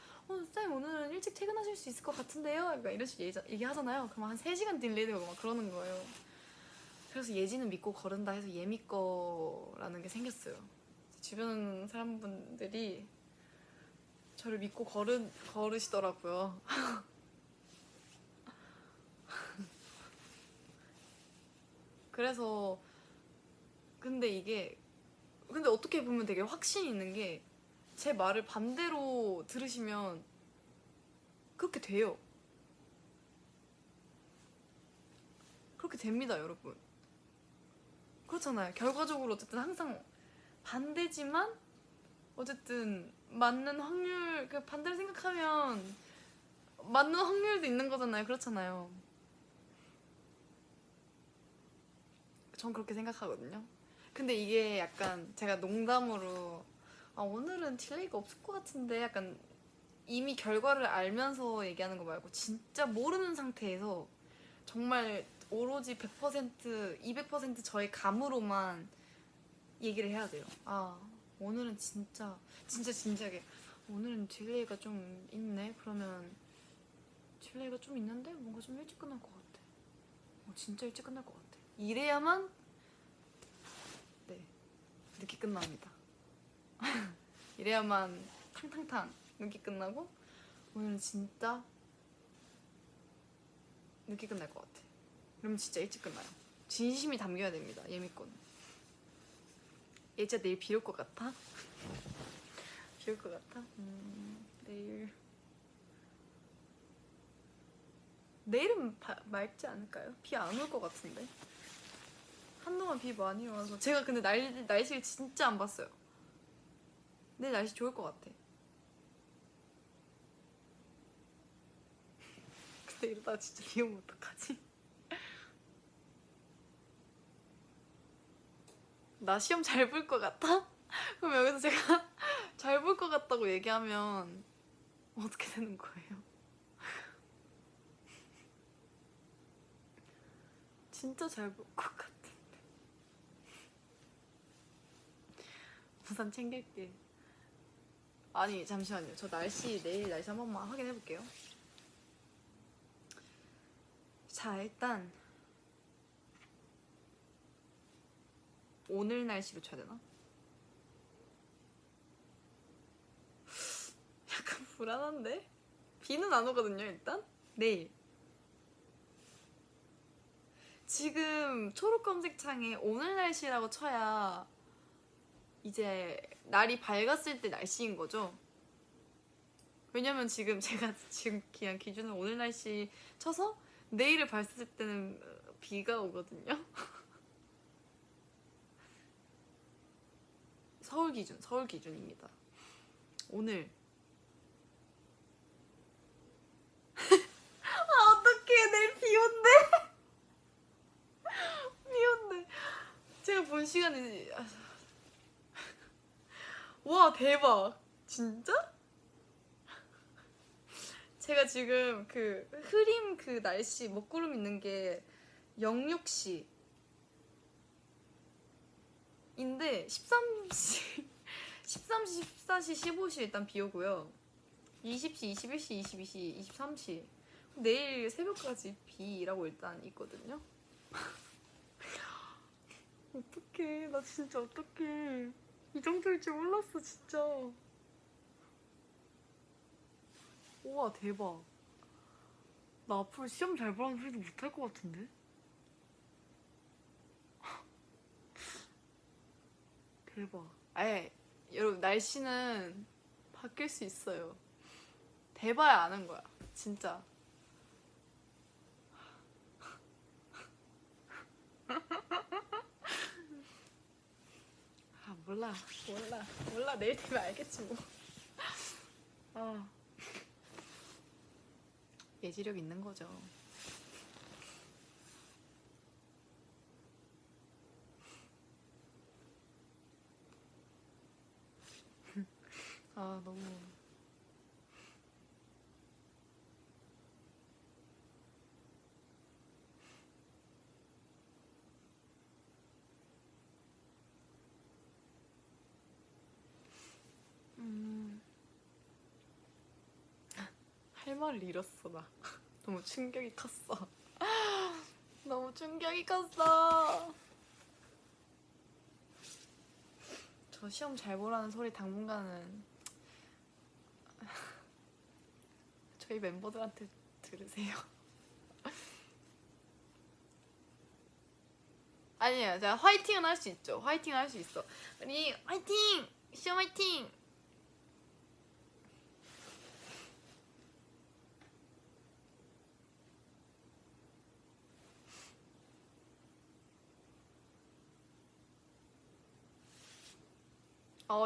Speaker 1: 쌤 오늘은 일찍 퇴근하실 수 있을 것 같은데요? 약간 이런 식으로 얘기하잖아요. 그럼 한 3시간 딜레이 되고 막 그러는 거예요. 그래서 예지는 믿고 거른다 해서 예미꺼라는 게 생겼어요. 주변 사람분들이 저를 믿고 걸으시더라고요. 그래서 근데 어떻게 보면 되게 확신이 있는 게, 제 말을 반대로 들으시면 그렇게 돼요. 그렇게 됩니다, 여러분. 그렇잖아요. 결과적으로 어쨌든 항상 반대지만 어쨌든 맞는 확률, 반대로 생각하면 맞는 확률도 있는 거잖아요. 그렇잖아요. 전 그렇게 생각하거든요. 근데 이게 약간 제가 농담으로 오늘은 딜레이가 없을 것 같은데, 약간 이미 결과를 알면서 얘기하는 거 말고 진짜 모르는 상태에서 정말 오로지 100%, 200% 저의 감으로만 얘기를 해야 돼요. 오늘은 진짜 진지하게 오늘은 딜레이가 좀 있네. 그러면 딜레이가 좀 있는데 뭔가 좀 일찍 끝날 것 같아. 진짜 일찍 끝날 것 같아. 이래야만 네, 늦게 끝납니다. 이래야만 탕탕탕 늦게 끝나고, 오늘은 진짜 늦게 끝날 것 같아. 그러면 진짜 일찍 끝나요. 진심이 담겨야 됩니다. 예미권. 얘 진짜 내일 비 올 것 같아? 비 올 것 같아? 내일은 맑지 않을까요? 비 안 올 것 같은데. 한동안 비 많이 와서. 제가 근데 날씨를 진짜 안 봤어요. 내일 날씨 좋을 것 같아. 근데 이러다가 진짜 비 오면 어떡하지? 나 시험 잘 볼 것 같아? 그럼 여기서 제가 잘 볼 것 같다고 얘기하면 어떻게 되는 거예요? 진짜 잘 볼 것 같은데. 우산 챙길게. 아니 잠시만요. 저 내일 날씨 한 번만 확인해 볼게요. 자, 일단 오늘 날씨로 쳐야 되나? 약간 불안한데? 비는 안 오거든요, 일단? 내일. 지금 초록 검색창에 오늘 날씨라고 쳐야 이제 날이 밝았을 때 날씨인 거죠? 왜냐면 지금 제가 지금 그냥 기준으로 오늘 날씨 쳐서 내일을 봤을 때는 비가 오거든요? 서울 기준입니다. 오늘. 어떡해, 내일 비 온대. 비 온대. 제가 본 시간이 와, 대박. 진짜? 제가 지금 흐림 날씨 먹구름 있는 게 06시 인데 13시 14시 15시 일단 비 오고요. 20시 21시 22시 23시 내일 새벽까지 비라고 일단 있거든요. 어떡해, 나 진짜 어떡해. 이 정도일 줄 몰랐어, 진짜. 우와, 대박. 나 앞으로 시험 잘 보라는 소리도 못할 것 같은데? 대박. 여러분, 날씨는 바뀔 수 있어요. 돼봐야 아는 거야, 진짜. 몰라. 내일 되면 알겠지 뭐. 예지력 있는 거죠. 아 너무 할 말을 잃었어 나. 너무 충격이 컸어. 너무 충격이 컸어. 저 시험 잘 보라는 소리 당분간은 저희 멤버들한테 들으세요. 아니에요. 제가 화이팅은 할 수 있죠. 화이팅은 할 수 있어. 우리 화이팅! 시험 화이팅!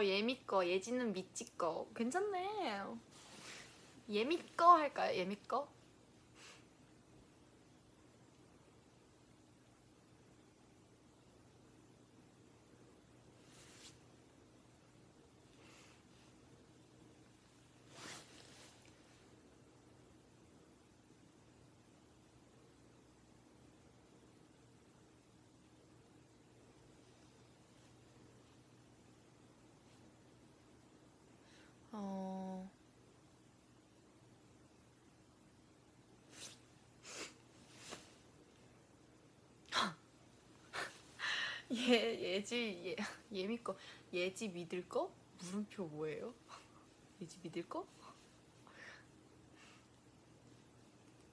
Speaker 1: 예미 거, 예지는 미찌 거. 괜찮네. 예미 거 할까요? 예미 거? 어... 예미 거. 예지 믿을 거? 물음표 뭐예요? 예지 믿을 거?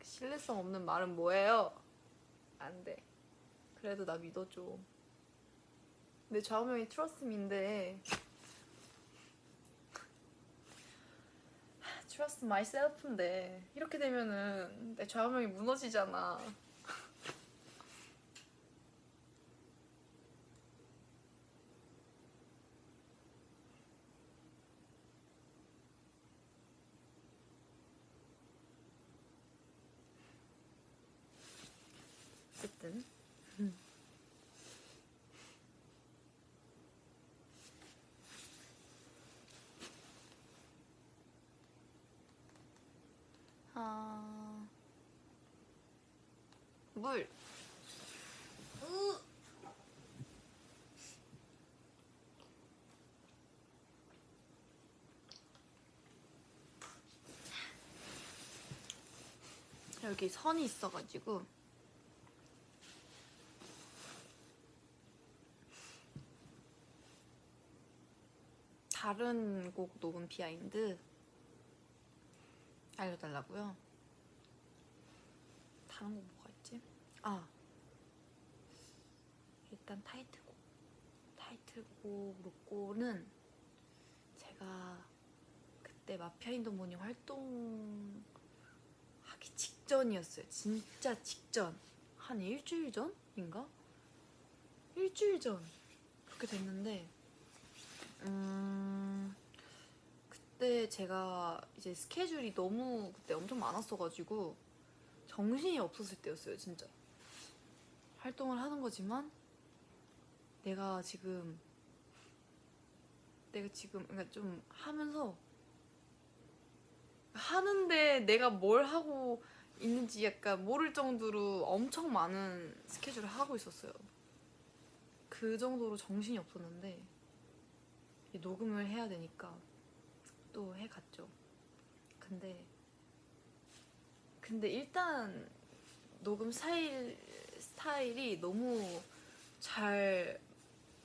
Speaker 1: 신뢰성 없는 말은 뭐예요? 안 돼. 그래도 나 믿어줘. 내 좌우명이 트러스미인데 Trust myself인데 이렇게 되면은 내 좌우명이 무너지잖아. 어쨌든 물. 여기 선이 있어가지고 다른 곡 녹음 비하인드 알려달라고요? 다른 곡 뭐가 있지? 일단 타이틀곡으로는 제가 그때 마피아인더 모닝 활동하기 직전이었어요. 진짜 직전. 한 일주일 전인가? 일주일 전 그렇게 됐는데 그때 제가 이제 스케줄이 너무 그때 엄청 많았어가지고 정신이 없었을 때였어요. 진짜 활동을 하는 거지만 내가 지금 그러니까 좀 하는데 내가 뭘 하고 있는지 약간 모를 정도로 엄청 많은 스케줄을 하고 있었어요. 그 정도로 정신이 없었는데 녹음을 해야 되니까 또 해갔죠. 근데 일단 녹음 스타일이 너무 잘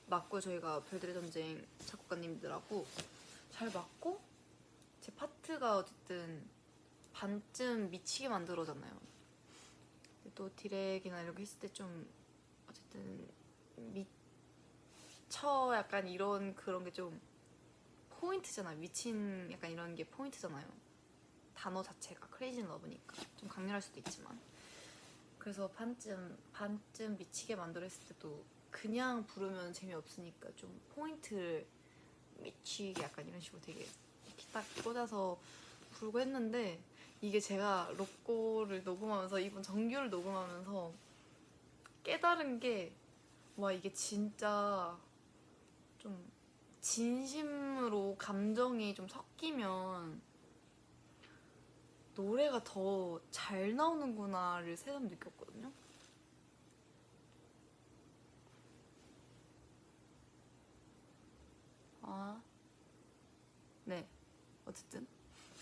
Speaker 1: 맞고 저희가 별들의 전쟁 작곡가님들하고 잘 맞고 제 파트가 어쨌든 반쯤 미치게 만들어잖아요. 또 디렉이나 이렇게 했을 때 좀 어쨌든 미쳐 약간 이런 그런 게 좀 포인트잖아. 미친 약간 이런 게 포인트잖아요. 단어 자체가 크레이지 러브니까 좀 강렬할 수도 있지만 그래서 반쯤 미치게 만들었을 때도 그냥 부르면 재미없으니까 좀 포인트를 미치게 약간 이런 식으로 되게 이렇게 딱 꽂아서 부르고 했는데 이게 제가 로꼬를 녹음하면서 이번 정규를 녹음하면서 깨달은 게 와 이게 진짜 좀 진심으로 감정이 좀 섞이면 노래가 더 잘 나오는구나를 새삼 느꼈거든요. 아, 네. 어쨌든.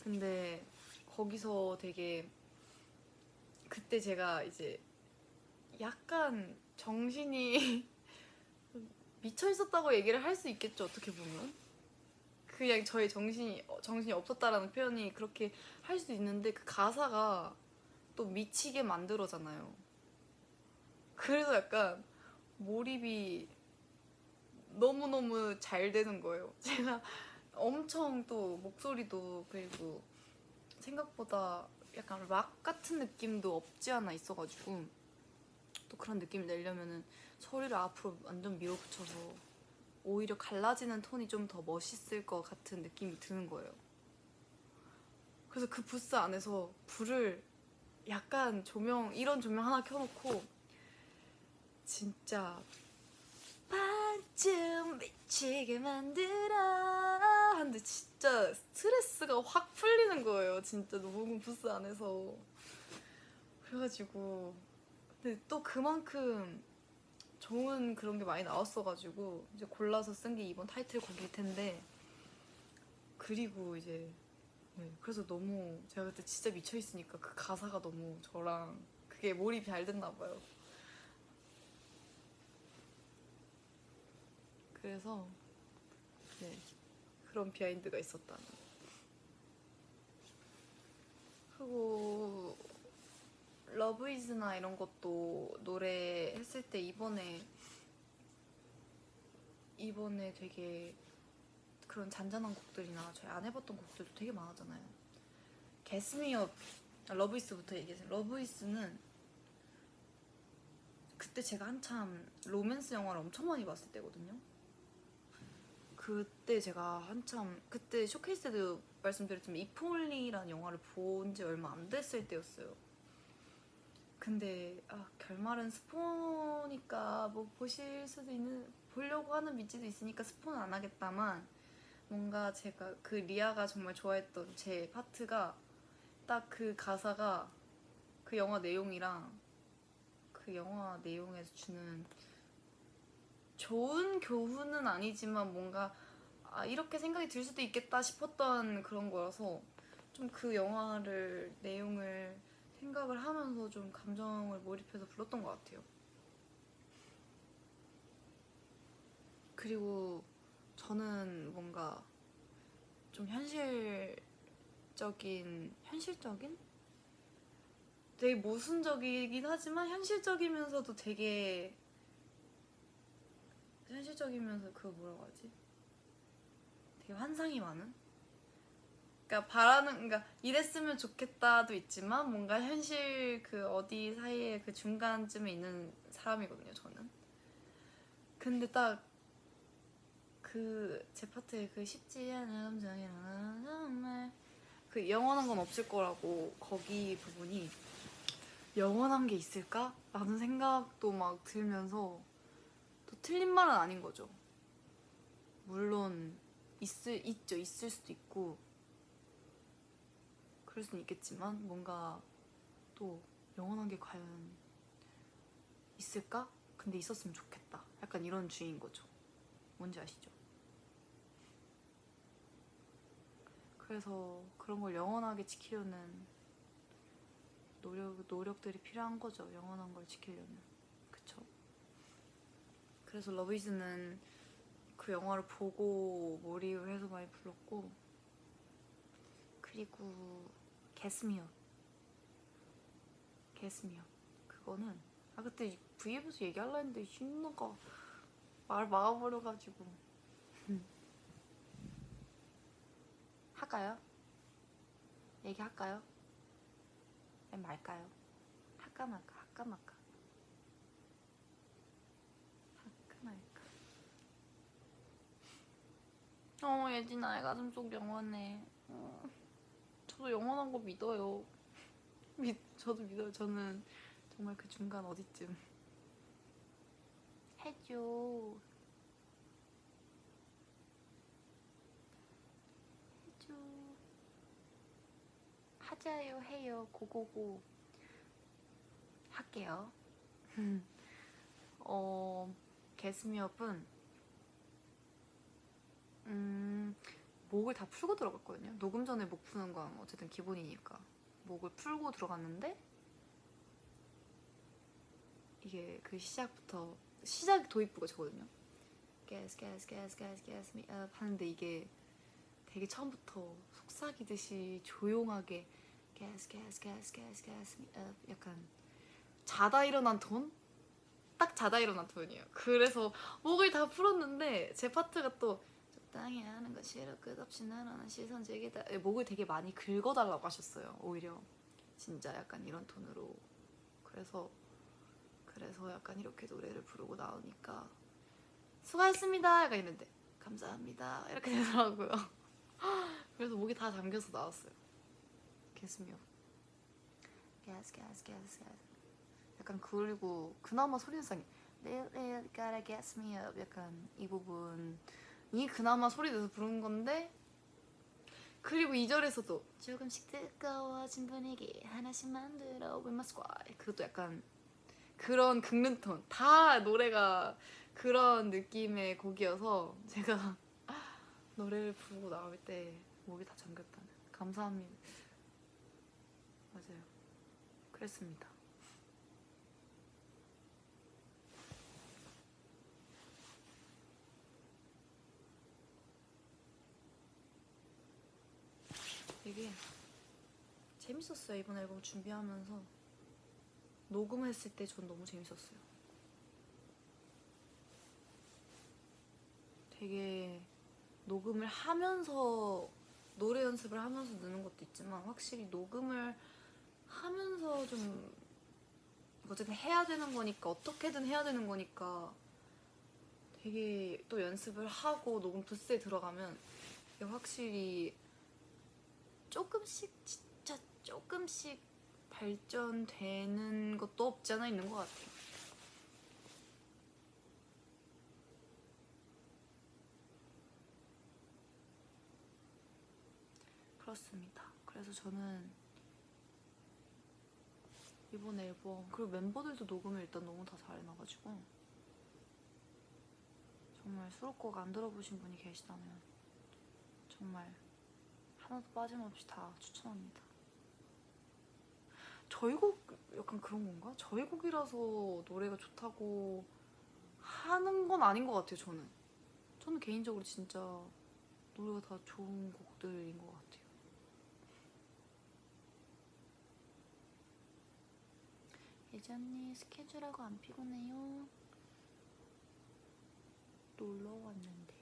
Speaker 1: 근데 거기서 되게 그때 제가 이제 약간 정신이 미쳐 있었다고 얘기를 할 수 있겠죠, 어떻게 보면. 그냥 저의 정신이 없었다라는 표현이 그렇게 할 수 있는데 그 가사가 또 미치게 만들어잖아요. 그래서 약간 몰입이 너무너무 잘 되는 거예요. 제가 엄청 또 목소리도 그리고 생각보다 약간 락 같은 느낌도 없지 않아 있어가지고 또 그런 느낌을 내려면은 소리를 앞으로 완전 밀어붙여서 오히려 갈라지는 톤이 좀 더 멋있을 것 같은 느낌이 드는 거예요. 그래서 그 부스 안에서 불을 약간 이런 조명 하나 켜놓고 진짜 반쯤 미치게 만들어 하는데 진짜 스트레스가 확 풀리는 거예요. 진짜 녹음 부스 안에서. 그래가지고 근데 또 그만큼 좋은 그런 게 많이 나왔어가지고 이제 골라서 쓴 게 이번 타이틀곡일 텐데 그리고 이제 네, 그래서 너무 제가 그때 진짜 미쳐있으니까 그 가사가 너무 저랑 그게 몰입이 잘 됐나 봐요. 그래서 네, 그런 비하인드가 있었다는. 그리고 러브이즈나 이런 것도 노래 했을 때 이번에 되게 그런 잔잔한 곡들이나 저희 안 해봤던 곡들도 되게 많았잖아요. 게스미업 러브이스부터 얘기해서 러브이스는 그때 제가 한참 로맨스 영화를 엄청 많이 봤을 때거든요. 그때 제가 한참 그때 쇼케이스에도 말씀드렸지만 이프올리라는 영화를 본 지 얼마 안 됐을 때였어요. 근데 결말은 스포니까 뭐 보실 수도 있는 보려고 하는 미지도 있으니까 스포는 안 하겠다만 뭔가 제가 그 리아가 정말 좋아했던 제 파트가 딱 그 가사가 그 영화 내용이랑 그 영화 내용에서 주는 좋은 교훈은 아니지만 뭔가 이렇게 생각이 들 수도 있겠다 싶었던 그런 거여서 좀 그 영화를 내용을 생각을 하면서 좀 감정을 몰입해서 불렀던 것 같아요. 그리고 저는 뭔가 좀 현실적인? 되게 모순적이긴 하지만 현실적이면서도 되게 현실적이면서 그거 뭐라고 하지? 되게 환상이 많은? 그러니까 이랬으면 좋겠다도 있지만 뭔가 현실 그 어디 사이에 그 중간쯤에 있는 사람이거든요, 저는. 근데 딱 그 제 파트에 그 쉽지 않은 감정이란 정말 그 영원한 건 없을 거라고 거기 부분이 영원한 게 있을까? 라는 생각도 막 들면서 또 틀린 말은 아닌 거죠. 물론 있을 수도 있고 그럴 수는 있겠지만 뭔가 또 영원한 게 과연 있을까? 근데 있었으면 좋겠다. 약간 이런 주의인 거죠. 뭔지 아시죠? 그래서 그런 걸 영원하게 지키려는 노력들이 필요한 거죠. 영원한 걸 지키려면. 그쵸? 그래서 러브이즈는 그 영화를 보고 몰입을 해서 많이 불렀고 그리고 게스미업 그거는 그때 V앱에서 얘기하려 했는데 신나가 말 막아버려가지고 할까요? 얘기할까요? 아니 말까요? 할까 말까 할까 말까 할까 말까 예진아 내 가슴속 영원해. 저도 영원한 거 믿어요. 저도 믿어요. 저는 정말 그 중간 어디쯤 해줘 해줘 하자요 해요 고고고 할게요. 게스미업은 목을 다 풀고 들어갔거든요. 녹음 전에 목 푸는 건 어쨌든 기본이니까 목을 풀고 들어갔는데 이게 그 시작 도입부가 저거든요. Gas me up 하는데 이게 되게 처음부터 속삭이듯이 조용하게 gas me up 약간 자다 일어난 톤? 딱 자다 일어난 톤이에요. 그래서 목을 다 풀었는데 제 파트가 또 적당히 하는 건 싫어 끝없이 늘어난 시선 제기다 목을 되게 많이 긁어달라고 하셨어요. 오히려 진짜 약간 이런 톤으로 그래서 약간 이렇게 노래를 부르고 나오니까 수고하셨습니다 약간 이랬는데 감사합니다 이렇게 되더라고요. 그래서 목이 다 잠겨서 나왔어요. 개수미요. gas 약간 그리고 그나마 소리상이 Lil gotta gas me up 약간 이 부분이 그나마 소리 내서 부른 건데 그리고 2절에서도 조금씩 뜨거워진 분위기 하나씩 만들어 with my squad 그것도 약간 그런 긁는 톤 다 노래가 그런 느낌의 곡이어서 제가 노래를 부르고 나올 때 목이 다 잠겼다는 감사합니다. 맞아요. 그랬습니다. 되게 재밌었어요. 이번 앨범 준비하면서 녹음했을 때 전 너무 재밌었어요. 되게 녹음을 하면서 노래 연습을 하면서 느는 것도 있지만 확실히 녹음을 하면서 좀 어쨌든 해야 되는 거니까 어떻게든 해야 되는 거니까 되게 또 연습을 하고 녹음 부스에 들어가면 확실히 조금씩 진짜 조금씩 발전되는 것도 없지 않아 있는 것 같아요. 그렇습니다. 그래서 저는 이번 앨범 그리고 멤버들도 녹음을 일단 너무 다 잘해놔가지고 정말 수록곡 안 들어보신 분이 계시다면 정말 하나도 빠짐없이 다 추천합니다. 저희 곡 약간 그런 건가? 저희 곡이라서 노래가 좋다고 하는 건 아닌 것 같아요. 저는 개인적으로 진짜 노래가 다 좋은 곡들인 것 같아요. 예전니 스케줄하고 안 피곤해요? 놀러 왔는데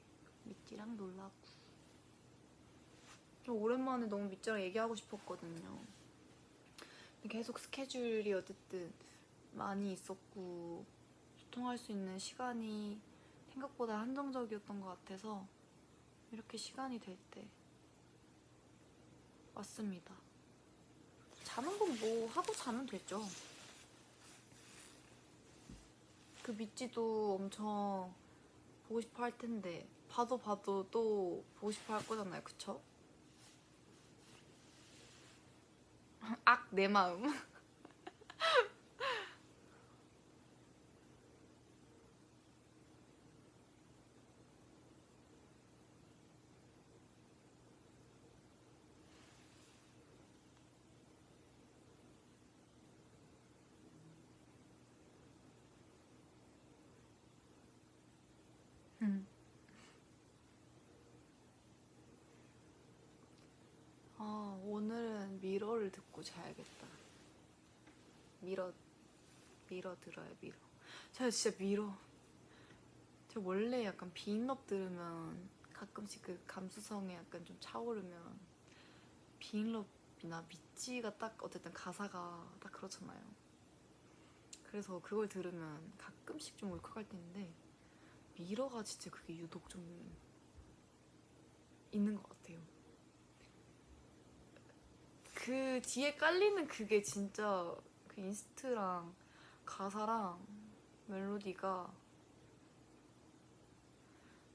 Speaker 1: 미찌랑 놀라고 좀 오랜만에 너무 미찌랑 얘기하고 싶었거든요. 계속 스케줄이 어쨌든 많이 있었고 소통할 수 있는 시간이 생각보다 한정적이었던 것 같아서 이렇게 시간이 될 때 왔습니다. 자는 건 뭐 하고 자면 되죠. 그 미찌도 엄청 보고 싶어 할 텐데 봐도 또 보고 싶어 할 거잖아요. 그쵸? 악 내 마음. 오늘은 미러를 듣고 자야겠다. 미러 들어요. 미러. 제가 진짜 제가 원래 약간 비인럽 들으면 가끔씩 그 감수성에 약간 좀 차오르면 비인럽이나 미찌가 딱 어쨌든 가사가 딱 그렇잖아요. 그래서 그걸 들으면 가끔씩 좀 울컥할 때 있는데 미러가 진짜 그게 유독 좀 있는 것 같아요. 그 뒤에 깔리는 그게 진짜 그 인스트랑 가사랑 멜로디가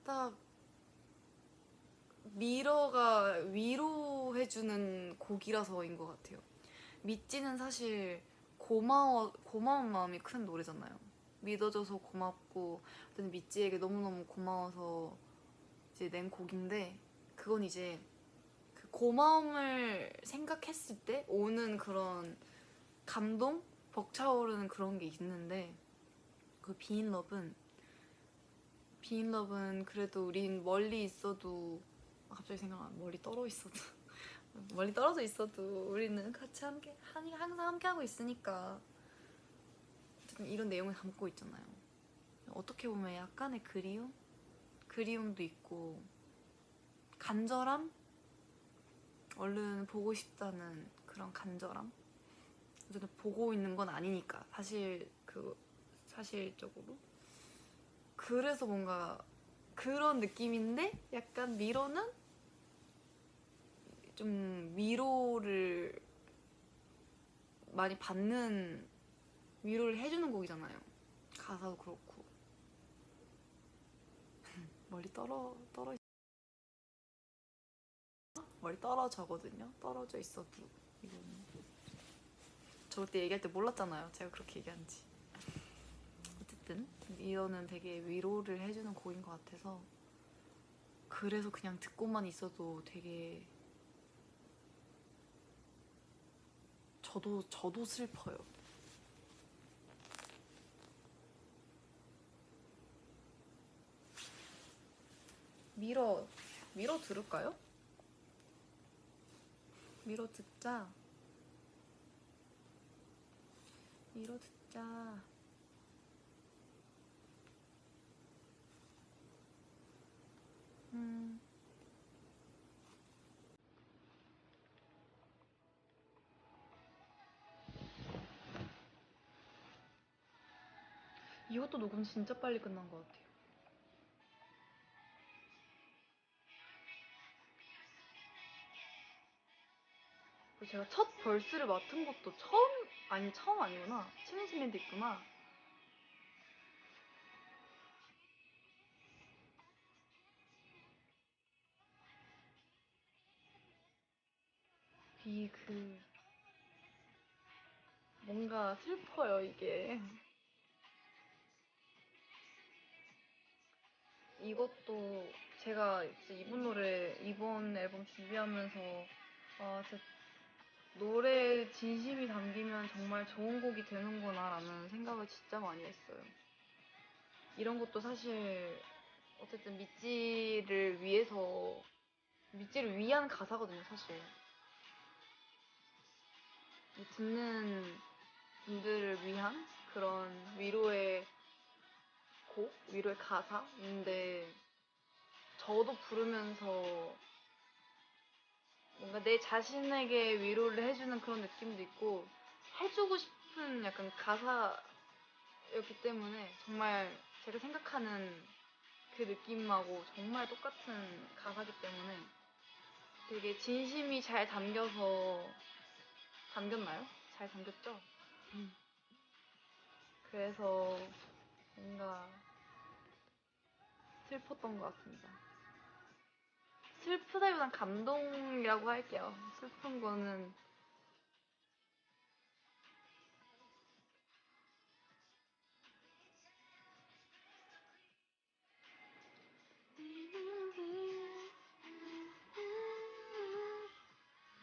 Speaker 1: 딱 미러가 위로해주는 곡이라서인 것 같아요. 믿지는 사실 고마운 마음이 큰 노래잖아요. 믿어줘서 고맙고, 어떤 믿지에게 너무너무 고마워서 이제 낸 곡인데, 그건 이제 그 고마움을 생각했을 때 오는 그런 감동? 벅차오르는 그런 게 있는데, 그 비인럽은 그래도 우린 멀리 있어도, 갑자기 생각나, 멀리 떨어져 있어도 우리는 같이 항상 함께하고 있으니까 어쨌든 이런 내용을 담고 있잖아요. 어떻게 보면 약간의 그리움도 있고 간절함? 얼른 보고 싶다는 그런 간절함? 어쨌든 보고 있는 건 아니니까 사실적으로 그래서 뭔가 그런 느낌인데 약간 미로는 좀 위로를 많이 받는 위로를 해주는 곡이잖아요. 가사도 그렇고 멀리 멀리 떨어져거든요. 떨어져 있어도 이거는 저 그때 얘기할 때 몰랐잖아요. 제가 그렇게 얘기한지. 어쨌든 이거는 되게 위로를 해주는 곡인 것 같아서 그래서 그냥 듣고만 있어도 되게 저도 슬퍼요. 미러 미러 들을까요? 미러 듣자. 미러 듣자. 음. 이것도 녹음 진짜 빨리 끝난 것 같아요. 그리고 제가 첫 벌스를 맡은 것도 처음 아니구나. 체인지맨도 있구나. 뭔가 슬퍼요, 이게. 이것도 제가 이제 이번 앨범 준비하면서 진짜 노래에 진심이 담기면 정말 좋은 곡이 되는구나라는 생각을 진짜 많이 했어요. 이런 것도 사실 어쨌든 미찌를 위한 가사거든요, 사실. 듣는 분들을 위한 그런 위로의 가사인데 저도 부르면서 뭔가 내 자신에게 위로를 해주는 그런 느낌도 있고 해주고 싶은 약간 가사였기 때문에 정말 제가 생각하는 그 느낌하고 정말 똑같은 가사기 때문에 되게 진심이 잘 담겼나요? 잘 담겼죠? 그래서 뭔가 슬펐던 것 같습니다. 슬프다기보단 감동이라고 할게요. 슬픈 거는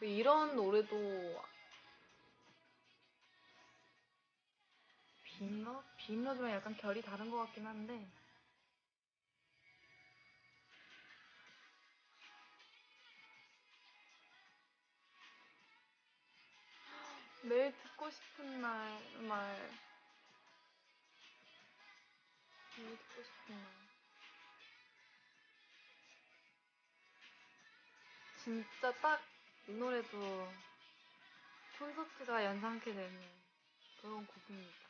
Speaker 1: 이런 노래도 빈러비랑 약간 결이 다른 것 같긴 한데 매일 듣고 싶은 매일 듣고 싶은 날 진짜 딱 이 노래도 콘서트가 연상케 되는 그런 곡입니다.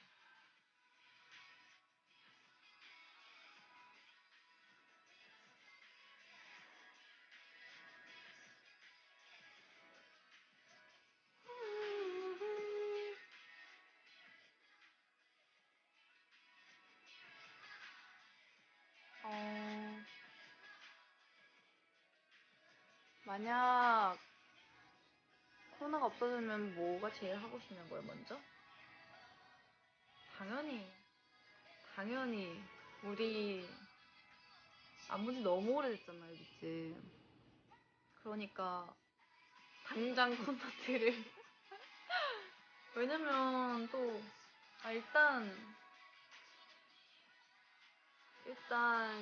Speaker 1: 만약 코로나가 없어지면 뭐가 제일 하고 싶은 거예요, 먼저? 당연히 우리 안 본 지 너무 오래됐잖아요, 그치? 그러니까 당장 콘서트를 왜냐면 또 일단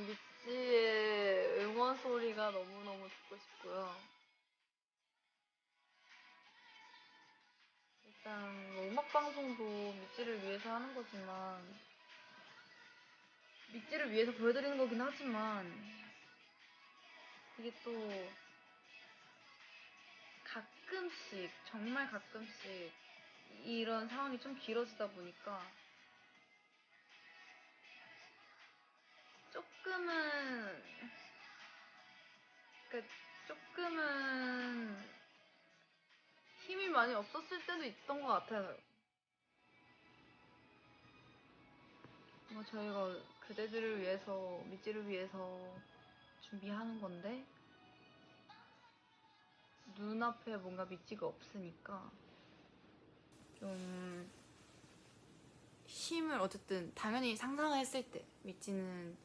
Speaker 1: 미찌의 응원 소리가 너무너무 듣고 싶고요. 일단 뭐 음악 방송도 미찌를 위해서 하는 거지만 미찌를 위해서 보여드리는 거긴 하지만 이게 또 가끔씩 정말 가끔씩 이런 상황이 좀 길어지다 보니까 조금은 조금은 힘이 많이 없었을 때도 있던 것 같아요. 뭐 저희가 그대들을 위해서 미찌를 위해서 준비하는 건데 눈앞에 뭔가 미찌가 없으니까 좀 힘을 어쨌든 당연히 상상을 했을 때 미찌는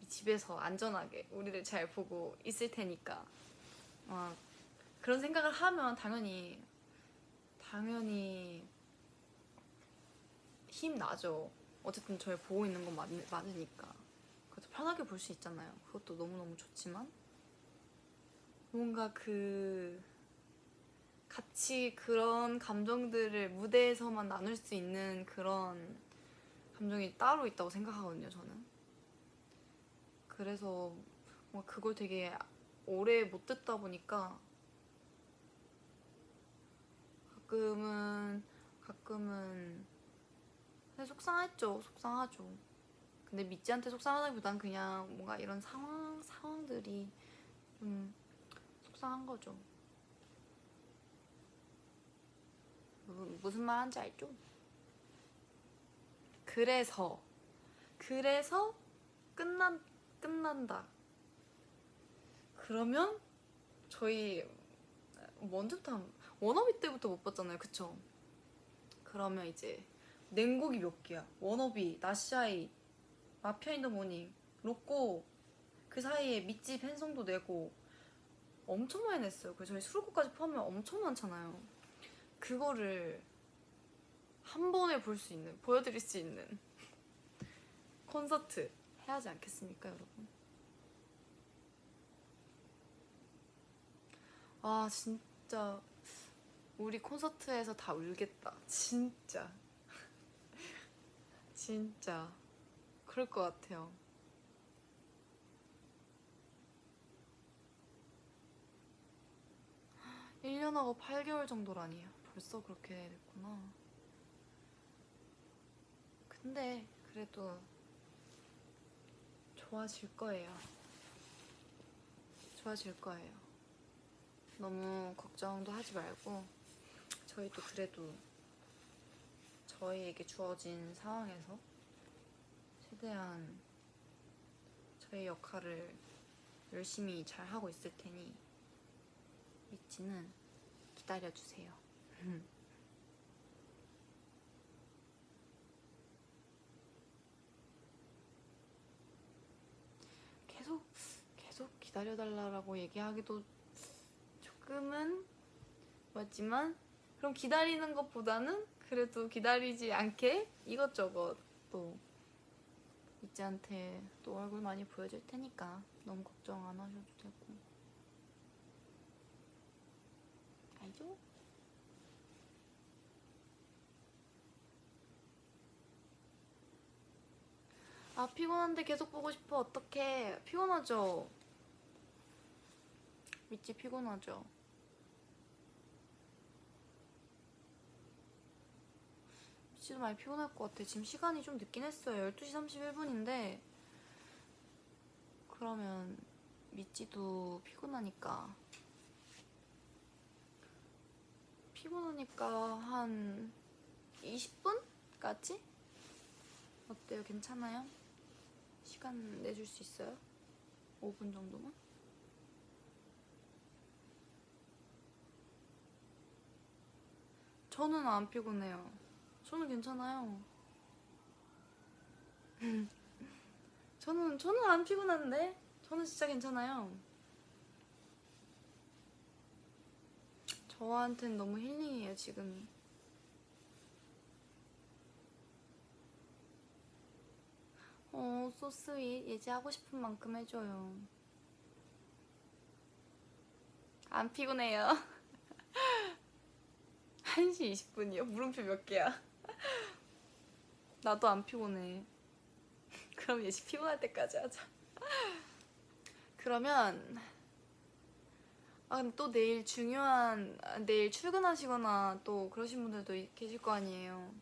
Speaker 1: 집에서 안전하게 우리를 잘 보고 있을 테니까 그런 생각을 하면 당연히 힘 나죠. 어쨌든 저희 보고 있는 건 맞으니까 그래서 편하게 볼 수 있잖아요. 그것도 너무너무 좋지만 뭔가 같이 그런 감정들을 무대에서만 나눌 수 있는 그런 감정이 따로 있다고 생각하거든요, 저는. 그래서 뭔가 그걸 되게 오래 못 듣다 보니까 가끔은 속상했죠. 속상하죠. 근데 미찌한테 속상하다기보단 그냥 뭔가 이런 상황들이 좀 속상한 거죠. 무슨 말 하는지 알죠? 그래서 끝난다. 그러면 저희 언제부터 워너비 때부터 못 봤잖아요, 그쵸? 그러면 이제 냉곡이 몇 개야? 워너비, 나샤이, 마피아 인더 모닝, 로꼬 그 사이에 미찌 팬송도 내고 엄청 많이 냈어요. 그래서 저희 수록곡까지 포함하면 엄청 많잖아요. 그거를 한 번에 볼 수 있는, 보여드릴 수 있는 콘서트 해야 하지 않겠습니까, 여러분? 아, 진짜 우리 콘서트에서 다 울겠다. 진짜. 진짜. 그럴 것 같아요. 1년하고 8개월 정도라니. 벌써 그렇게 됐구나. 근데 그래도 좋아질 거예요. 좋아질 거예요. 너무 걱정도 하지 말고 저희도 그래도 저희에게 주어진 상황에서 최대한 저희 역할을 열심히 잘 하고 있을 테니 미찌는 기다려주세요. 계속 기다려달라고 얘기하기도 조금은 맞지만 그럼 기다리는 것보다는 그래도 기다리지 않게 이것저것 또 미찌한테 또 얼굴 많이 보여줄 테니까 너무 걱정 안 하셔도 되고 알죠? 아 피곤한데 계속 보고 싶어. 어떡해. 피곤하죠? 미찌 피곤하죠? 미찌도 많이 피곤할 것 같아. 지금 시간이 좀 늦긴 했어요. 12시 31분인데 그러면 미찌도 피곤하니까 한 20분까지? 어때요? 괜찮아요? 시간 내줄 수 있어요? 5분 정도만? 저는 안 피곤해요. 저는 괜찮아요. 저는 안 피곤한데? 저는 진짜 괜찮아요. 저한텐 너무 힐링이에요, 지금. so sweet. 예지 하고 싶은 만큼 해줘요. 안 피곤해요. 1시 20분이요? 물음표 몇 개야? 나도 안 피곤해. 그럼 예지 피곤할 때까지 하자. 그러면 근데 또 내일 내일 출근하시거나 또 그러신 분들도 계실 거 아니에요.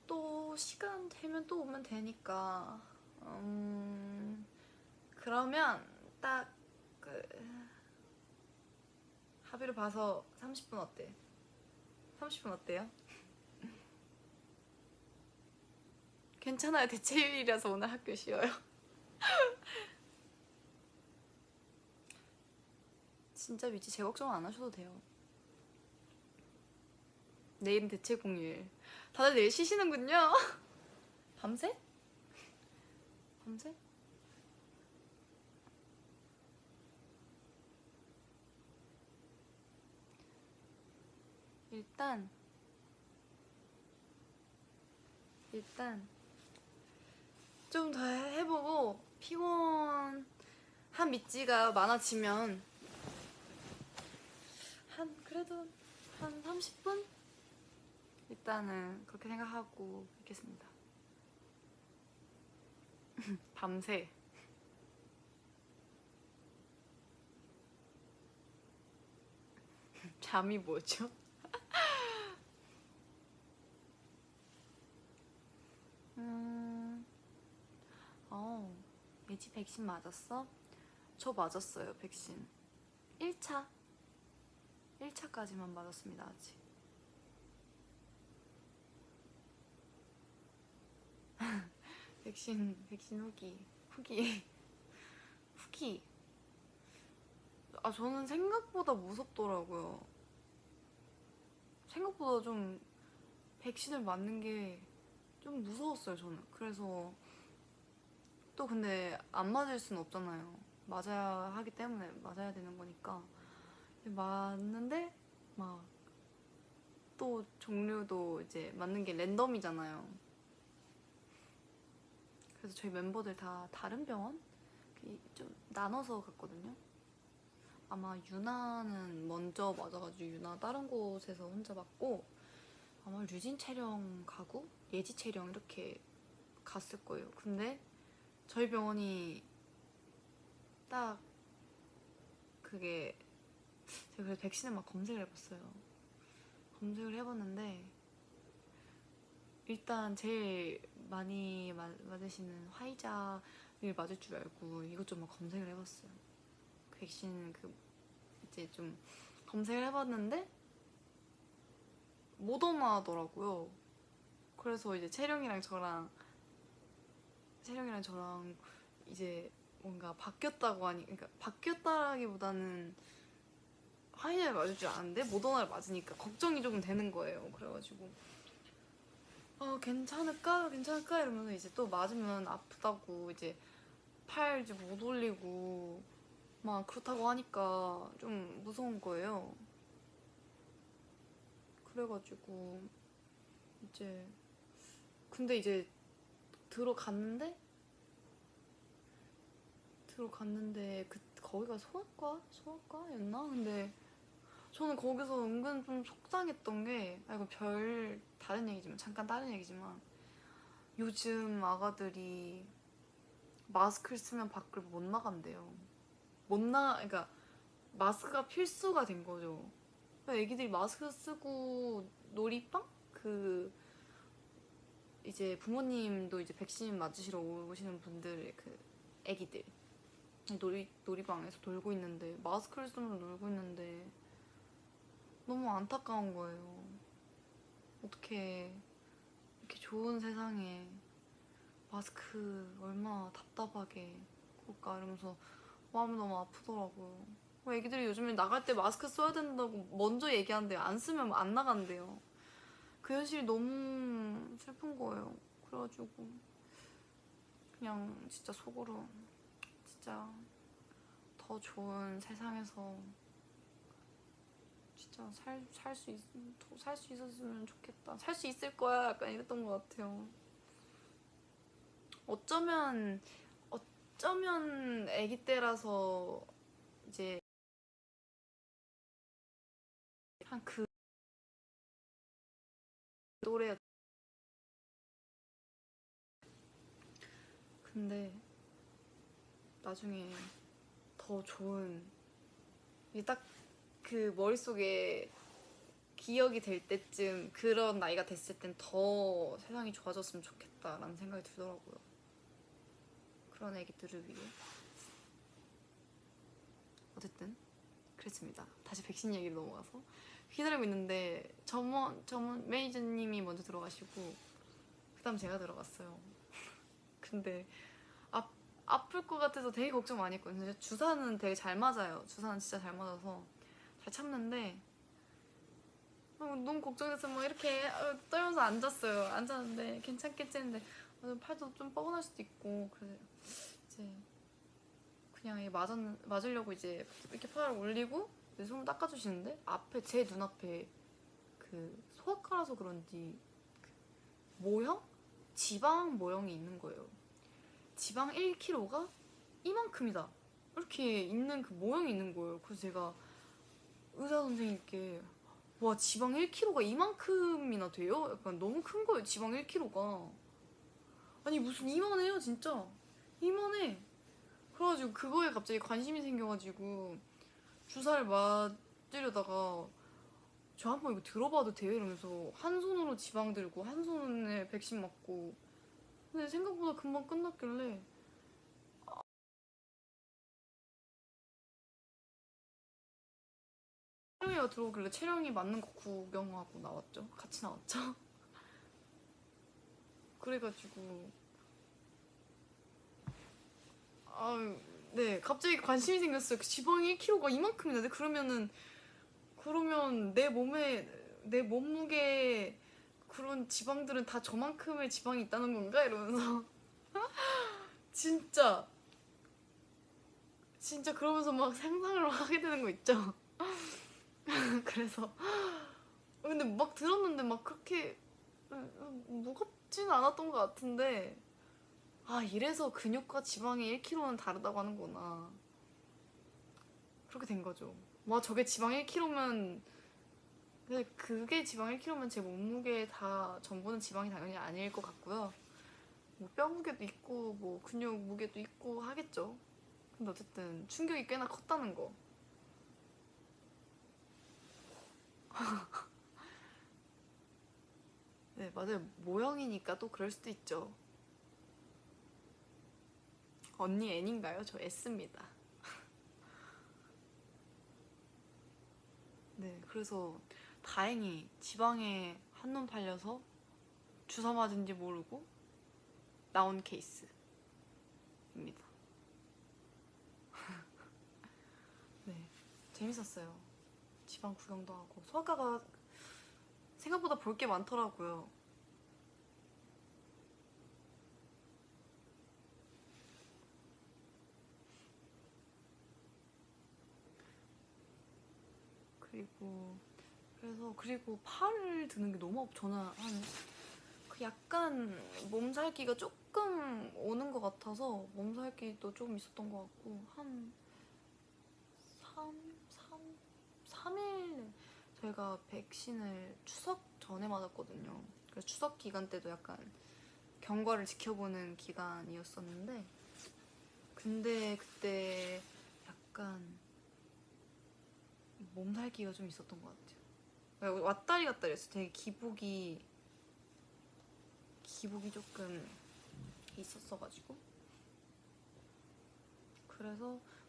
Speaker 1: 또 시간 되면 또 오면 되니까 그러면 딱 그 합의를 봐서 30분 어때? 30분 어때요? 괜찮아요. 대체휴일이라서 오늘 학교 쉬어요. 진짜 미치 제 걱정 안 하셔도 돼요. 내일은 대체 공휴일. 다들 내일 쉬시는군요. 밤새? 밤새? 일단 좀 더 해보고 피곤한 밑지가 많아지면 그래도 한 30분? 일단은 그렇게 생각하고 있겠습니다. 밤새. 잠이 뭐죠? 예지 백신 맞았어? 저 맞았어요, 백신. 1차까지만 맞았습니다, 아직. 백신 후기. 저는 생각보다 무섭더라고요. 생각보다 좀 백신을 맞는 게 좀 무서웠어요, 저는. 그래서 또 근데 안 맞을 순 없잖아요. 맞아야 하기 때문에 맞아야 되는 거니까. 맞는데 막 또 종류도 이제 맞는 게 랜덤이잖아요. 그래서 저희 멤버들 다 다른 병원? 좀 나눠서 갔거든요. 아마 유나는 먼저 맞아가지고 유나 다른 곳에서 혼자 맞고 아마 류진 촬영 가고 예지 촬영 이렇게 갔을 거예요. 근데 저희 병원이 딱 그게 제가 그래서 백신을 막 검색을 해봤어요. 검색을 해봤는데 일단 제일 많이 맞으시는 화이자를 맞을 줄 알고 이것저것 막 검색을 해봤어요. 백신 이제 좀 검색을 해봤는데 모더나더라고요. 그래서 이제 채령이랑 저랑 이제 뭔가 바뀌었다고 하니, 그러니까 바뀌었다라기보다는 화이자를 맞을 줄 아는데 모더나를 맞으니까 걱정이 조금 되는 거예요. 그래가지고 괜찮을까 이러면서 이제 또 맞으면 아프다고 이제 팔 이제 못 올리고 막 그렇다고 하니까 좀 무서운 거예요. 그래가지고 이제 근데 이제 들어갔는데 거기가 소아과였나? 근데 저는 거기서 은근 좀 속상했던 게 이거 다른 얘기지만 잠깐 다른 얘기지만 요즘 아가들이 마스크를 쓰면 밖을 못 나간대요. 그러니까 마스크가 필수가 된 거죠. 그러니까 애기들이 마스크 쓰고 놀이방? 이제 부모님도 이제 백신 맞으시러 오시는 분들 애기들 놀이방에서 놀고 있는데 마스크를 쓰면서 놀고 있는데 너무 안타까운 거예요. 어떻게 이렇게 좋은 세상에 마스크 얼마나 답답하게 볼까 이러면서 마음이 너무 아프더라고요. 애기들이 요즘에 나갈 때 마스크 써야 된다고 먼저 얘기하는데요. 안 쓰면 안 나간대요. 그 현실이 너무 슬픈 거예요. 그래가지고 그냥 진짜 속으로 진짜 더 좋은 세상에서 진짜 살 수 있었으면 좋겠다. 살 수 있을 거야. 약간 이랬던 것 같아요. 어쩌면 아기 때라서 이제 한 그 또래. 근데 나중에 더 좋은 이게 딱 그 머릿속에 기억이 될 때쯤 그런 나이가 됐을 땐 더 세상이 좋아졌으면 좋겠다라는 생각이 들더라고요. 그런 애기들을 위해. 어쨌든 그랬습니다. 다시 백신 얘기로 넘어가서 기다리고 있는데 전문 매니저님이 먼저 들어가시고 그 다음 제가 들어갔어요. 근데 아플 것 같아서 되게 걱정 많이 했거든요. 주사는 되게 잘 맞아요. 주사는 진짜 잘 맞아서 잘 참는데 너무 걱정돼서 막 이렇게 떨면서 앉았어요. 앉았는데 괜찮겠지 했는데 팔도 좀 뻐근할 수도 있고 그래서 이제 그냥 맞으려고 이제 이렇게 팔을 올리고 손을 닦아주시는데 앞에 제 눈앞에 그 소아과라서 그런지 그 모형? 지방 모형이 있는 거예요. 지방 1kg가 이만큼이다. 이렇게 있는 그 모형이 있는 거예요. 그래서 제가 의사 선생님께 와 지방 1kg가 이만큼이나 돼요? 약간 너무 큰 거예요. 지방 1kg가 아니 무슨 이만해요 진짜. 이만해. 그래가지고 그거에 갑자기 관심이 생겨가지고 주사를 맞으려다가 저 한번 이거 들어봐도 돼요? 이러면서 한 손으로 지방 들고 한 손에 백신 맞고 근데 생각보다 금방 끝났길래 채령이가 들어오길래 채령이 맞는 거 구경하고 나왔죠. 같이 나왔죠. 그래가지고 네 갑자기 관심이 생겼어요. 그 지방이 1kg가 이만큼이나 돼? 그러면 내 몸무게 그런 지방들은 다 저만큼의 지방이 있다는 건가? 이러면서 진짜 그러면서 막 상상을 하게 되는 거 있죠. 그래서 근데 막 들었는데 막 그렇게 무겁진 않았던 것 같은데 이래서 근육과 지방의 1kg는 다르다고 하는구나. 그렇게 된 거죠. 와 저게 지방 1kg면 근데 그게 지방 1kg면 제 몸무게 다 전부는 지방이 당연히 아닐 것 같고요. 뭐 뼈 무게도 있고 뭐 근육 무게도 있고 하겠죠. 근데 어쨌든 충격이 꽤나 컸다는 거. 네 맞아요. 모형이니까 또 그럴 수도 있죠. 언니 N인가요? 저 S입니다. 네 그래서 다행히 지방에 한눈 팔려서 주사 맞은지 모르고 나온 케이스입니다. 네 재밌었어요. 지방 구경도 하고 소아과가 생각보다 볼 게 많더라고요. 그리고 팔을 드는 게 너무 저는 그 약간 몸살기가 조금 오는 것 같아서 몸살기도 조금 있었던 것 같고 한 3일 저희가 백신을 추석 전에 맞았거든요. 그래서 추석 기간 때도 약간 경과를 지켜보는 기간이었었는데 근데 그때 약간 몸살기가 좀 있었던 것 같아요. 왔다리 갔다리 했어. 되게 기복이 조금 있었어가지고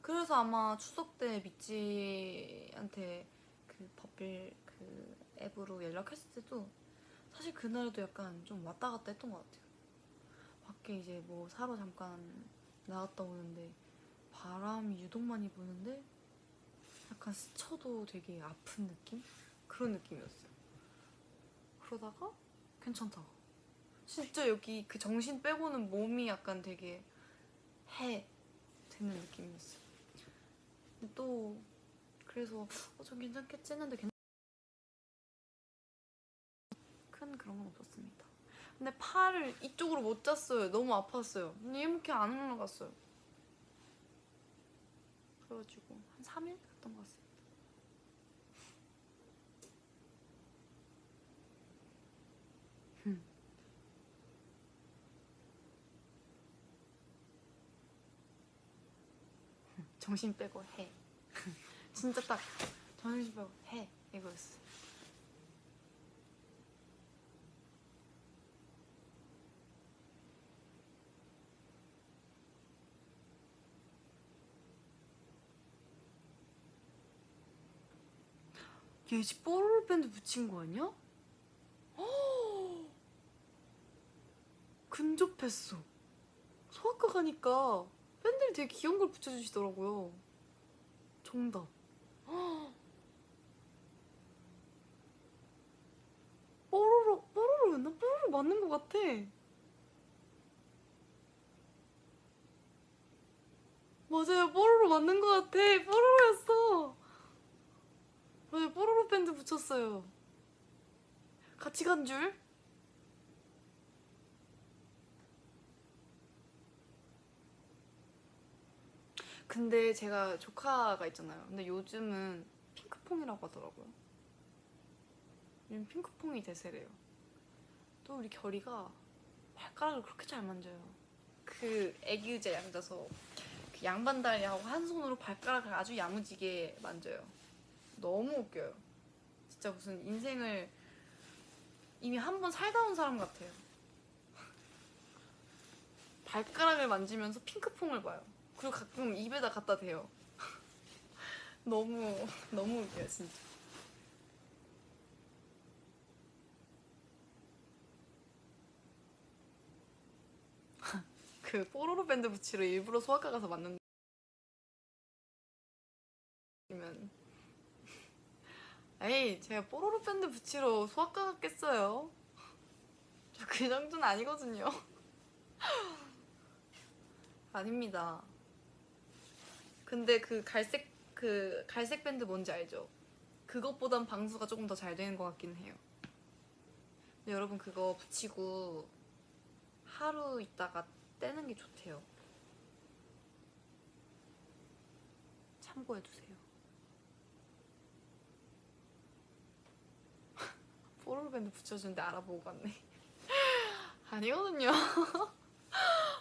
Speaker 1: 그래서 아마 추석 때 미찌한테 그 법빌 그 앱으로 연락했을 때도 사실 그날도 약간 좀 왔다 갔다 했던 것 같아요. 밖에 이제 뭐 사러 잠깐 나갔다 오는데 바람이 유독 많이 부는데 약간 스쳐도 되게 아픈 느낌? 그런 느낌이었어요. 그러다가 괜찮다. 진짜 여기 그 정신 빼고는 몸이 약간 되게 해 되는 느낌이었어요. 근데 또 그래서 좀 괜찮겠지 했는데 큰 그런 건 없었습니다. 근데 팔을 이쪽으로 못 잤어요. 너무 아팠어요. 근데 이렇게 안 올라갔어요. 그래가지고 한 3일 갔던 것 같습니다. 정신 빼고 해. 진짜 딱 정신 빼고 해 이거였어. 얘지 뽀로로 밴드 붙인 거 아니야? 근접했어. 소아과 가니까 팬들이 되게 귀여운 걸 붙여주시더라고요. 정답. 뽀로로였나? 뽀로로 맞는 것 같아. 맞아요, 뽀로로 맞는 것 같아. 뽀로로였어. 맞아요, 뽀로로 밴드 붙였어요. 같이 간 줄? 근데 제가 조카가 있잖아요. 근데 요즘은 핑크퐁이라고 하더라고요. 요즘 핑크퐁이 대세래요. 또 우리 결이가 발가락을 그렇게 잘 만져요. 그 애기 의자에 앉아서 그 양반다리하고 한 손으로 발가락을 아주 야무지게 만져요. 너무 웃겨요. 진짜 무슨 인생을 이미 한 번 살다 온 사람 같아요. 발가락을 만지면서 핑크퐁을 봐요. 그리고 가끔 입에다 갖다 대요. 너무 너무 웃겨요 진짜. 그 뽀로로 밴드 부치를 일부러 소아과 가서 만든다면 에이 제가 뽀로로 밴드 부치로 소아과 갔겠어요. 저 그 정도는 아니거든요. 아닙니다. 근데 그 갈색 밴드 뭔지 알죠? 그것보단 방수가 조금 더 잘 되는 것 같긴 해요. 근데 여러분 그거 붙이고 하루 있다가 떼는 게 좋대요. 참고해두세요. 뽀로로 밴드 붙여주는데 알아보고 갔네. 아니거든요.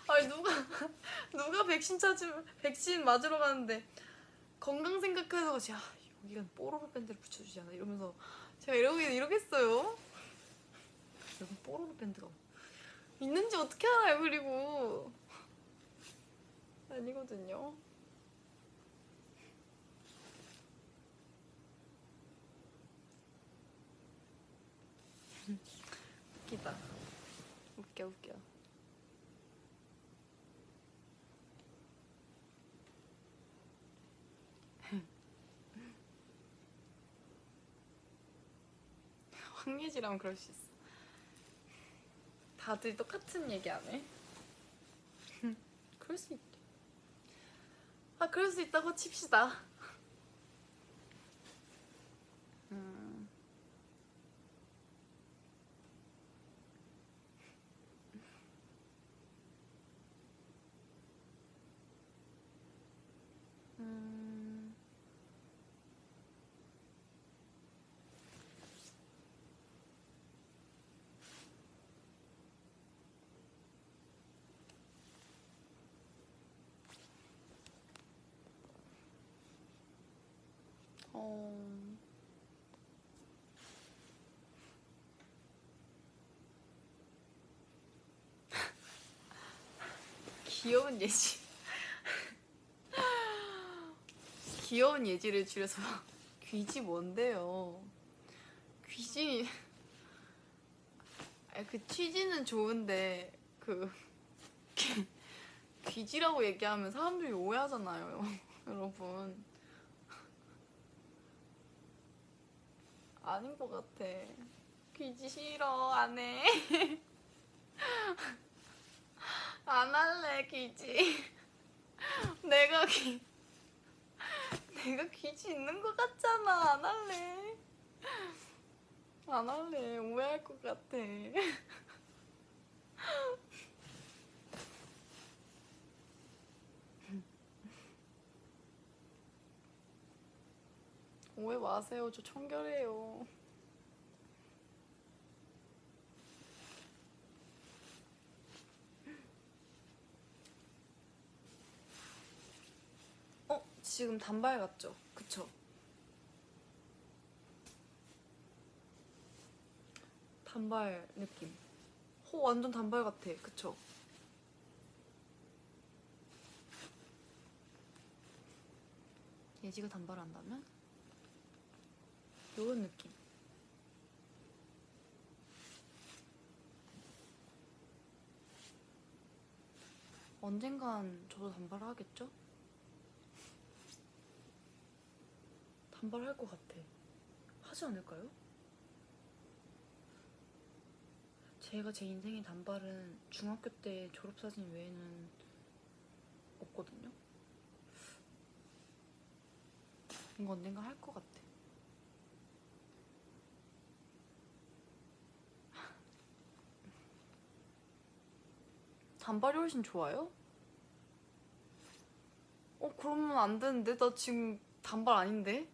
Speaker 1: 아니 누가 백신 맞으러 가는데 건강 생각해서 제가 여기가 뽀로로 밴드를 붙여주잖아 이러면서 제가 이러겠어요? 여기 뽀로로 밴드가 있는지 어떻게 알아요? 그리고 아니거든요. 웃기다. 웃겨. 황예지라면 그럴 수 있어. 다들 똑같은 얘기 안 해? 그럴 수 있. 그럴 수 있다고 칩시다. 음. 음. 어. 귀여운 예지. 귀여운 예지를 줄여서 귀지 뭔데요? 귀지. 그 취지는 좋은데 그 귀지라고 얘기하면 사람들이 오해하잖아요, 여러분. 아닌 것 같아. 귀지 싫어. 안 해. 안 할래 귀지. 내가 내가 귀지 있는 것 같잖아. 안 할래. 안 할래. 오해할 것 같아. 오해 마세요. 저 청결해요. 지금 단발 같죠? 그쵸? 단발 느낌. 완전 단발 같아. 그쵸? 예지가 단발한다면? 요런 느낌. 언젠간 저도 단발하겠죠? 단발할 것 같아. 하지 않을까요? 제가 제 인생의 단발은 중학교 때 졸업사진 외에는 없거든요? 이거 언젠가 할 것 같아. 단발이 훨씬 좋아요? 그러면 안 되는데? 나 지금 단발 아닌데?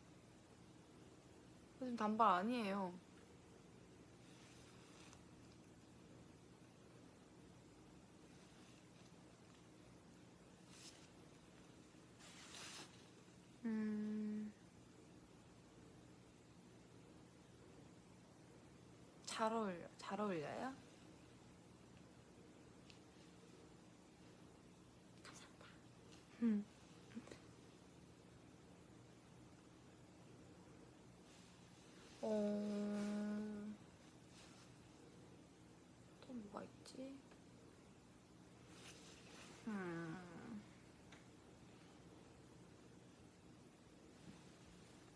Speaker 1: 나 지금 단발 아니에요. 잘 어울려. 잘 어울려요? 음. 또 뭐가 있지?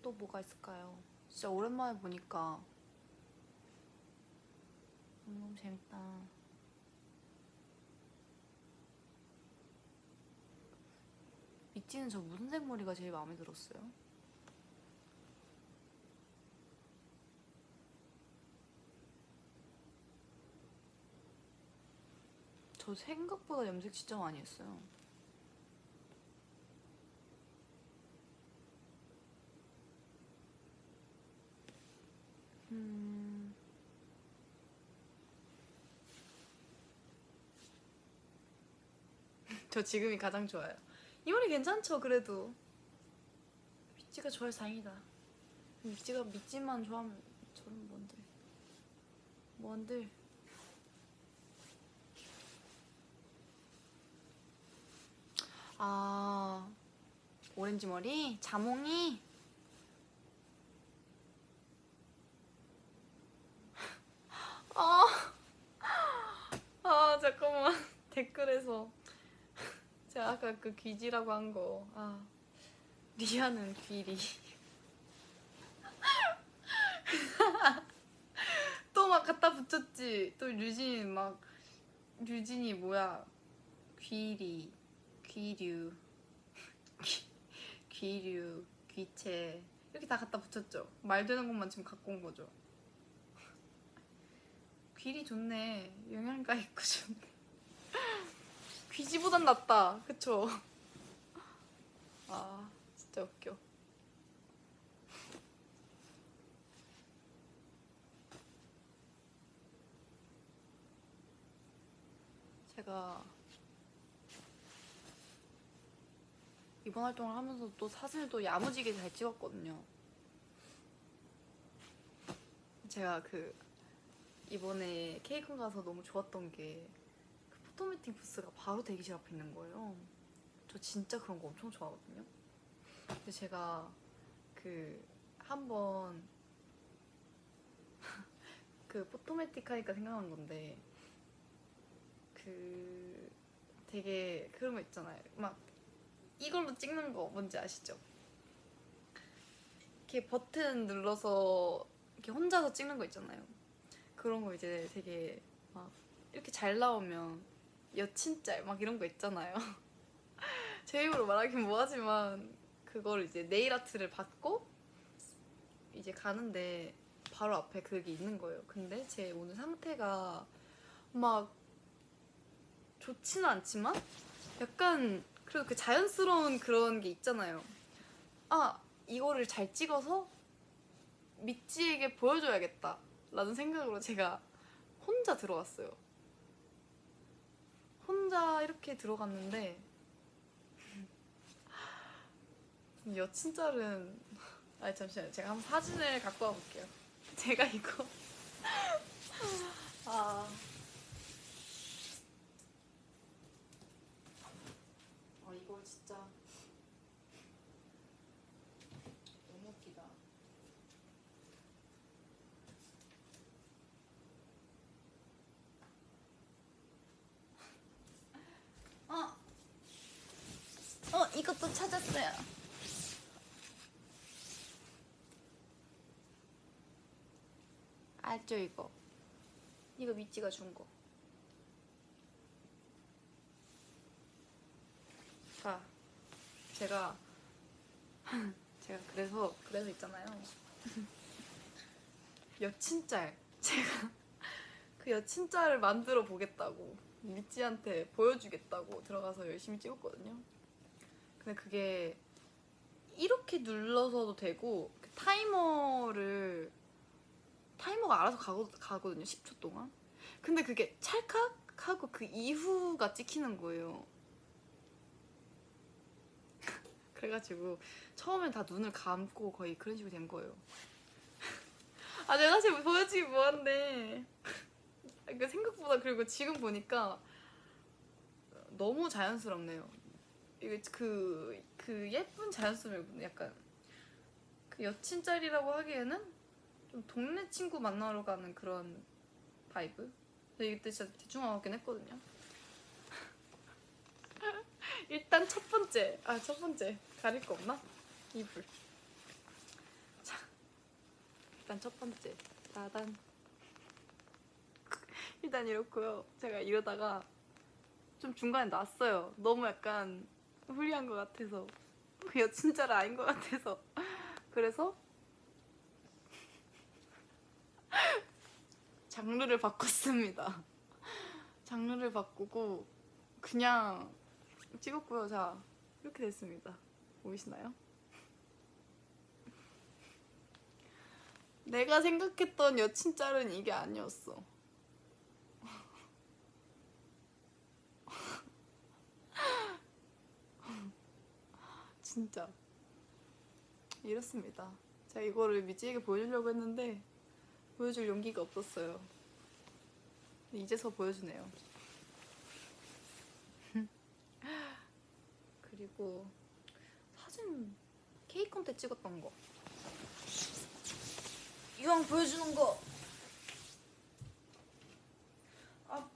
Speaker 1: 또 뭐가 있을까요? 진짜 오랜만에 보니까 너무 재밌다. 미찌는 저 무슨 색머리가 제일 마음에 들었어요? 저 생각보다 염색 진짜 많이 했어요. 저 지금이 가장 좋아요. 이 머리 괜찮죠? 그래도 미찌가 좋아해서 다행이다. 미찌가 미찌만 좋아하면 저는 뭔들 아 오렌지 머리? 자몽이? 아, 잠깐만. 댓글에서 제가 아까 그 귀지라고 한 거. 리아는 귀리. 또 막 갖다 붙였지. 또 류진이 뭐야. 귀리, 귀류, 귀류, 귀체. 이렇게 다 갖다 붙였죠. 말 되는 것만 지금 갖고 온 거죠. 귀리 좋네. 영양가 있고 좋네. 귀지보단 낫다. 그쵸? 진짜 웃겨. 제가 이번 활동을 하면서 또 사진을 또 야무지게 잘 찍었거든요. 제가 이번에 케이콘 가서 너무 좋았던 게 그 포토미팅 부스가 바로 대기실 앞에 있는 거예요. 저 진짜 그런 거 엄청 좋아하거든요. 근데 제가 한번 포토매틱 하니까 생각난 건데 되게 그런 거 있잖아요. 막 이걸로 찍는 거 뭔지 아시죠? 이렇게 버튼 눌러서 이렇게 혼자서 찍는 거 있잖아요. 그런 거 이제 되게 막 이렇게 잘 나오면 여친짤 막 이런 거 있잖아요. 제 입으로 말하긴 뭐하지만 그걸 이제 네일 아트를 받고 이제 가는데 바로 앞에 그게 있는 거예요. 근데 제 오늘 상태가 막 좋지는 않지만 약간 그래도 그 자연스러운 그런 게 있잖아요. 아, 이거를 잘 찍어서 미찌에게 보여줘야겠다 라는 생각으로 제가 혼자 들어왔어요. 혼자 이렇게 들어갔는데 여친짤은 아니 잠시만요. 제가 한번 사진을 갖고 와볼게요. 제가 이거 아, 이거 진짜 너무 웃기다. 이것도 찾았어요. 알죠 이거. 이거 미찌가 준 거. 자, 제가 그래서 있잖아요. 여친짤 제가 그 여친짤을 만들어 보겠다고 미찌한테 보여주겠다고 들어가서 열심히 찍었거든요. 근데 그게 이렇게 눌러서도 되고 그 타이머가 알아서 가거든요. 10초 동안. 근데 그게 찰칵 하고 그 이후가 찍히는 거예요. 그래가지고 처음엔 다 눈을 감고 거의 그런 식으로 된 거예요. 아, 내가 사실 보여주기 뭐한데 그 생각보다. 그리고 지금 보니까 너무 자연스럽네요. 이게 그 예쁜 자연스러움, 약간 그 여친짤이라고 하기에는 좀 동네 친구 만나러 가는 그런 바이브. 근데 이때 진짜 대충 하긴 했거든요. 일단 첫 번째 가릴 거 없나? 이불. 자, 일단 첫 번째 따단. 일단 이렇고요. 제가 이러다가 좀 중간에 놨어요. 너무 약간 후리한 것 같아서, 그 여친짤은 아닌 것 같아서. 그래서 장르를 바꿨습니다. 장르를 바꾸고 그냥 찍었고요. 자, 이렇게 됐습니다. 보이시나요? 내가 생각했던 여친짤은 이게 아니었어. 진짜 이렇습니다. 제가 이거를 미지에게 보여주려고 했는데 보여줄 용기가 없었어요. 이제서 보여주네요. 그리고 사진 케이콘 때 찍었던 거 이왕 보여주는 거. 아,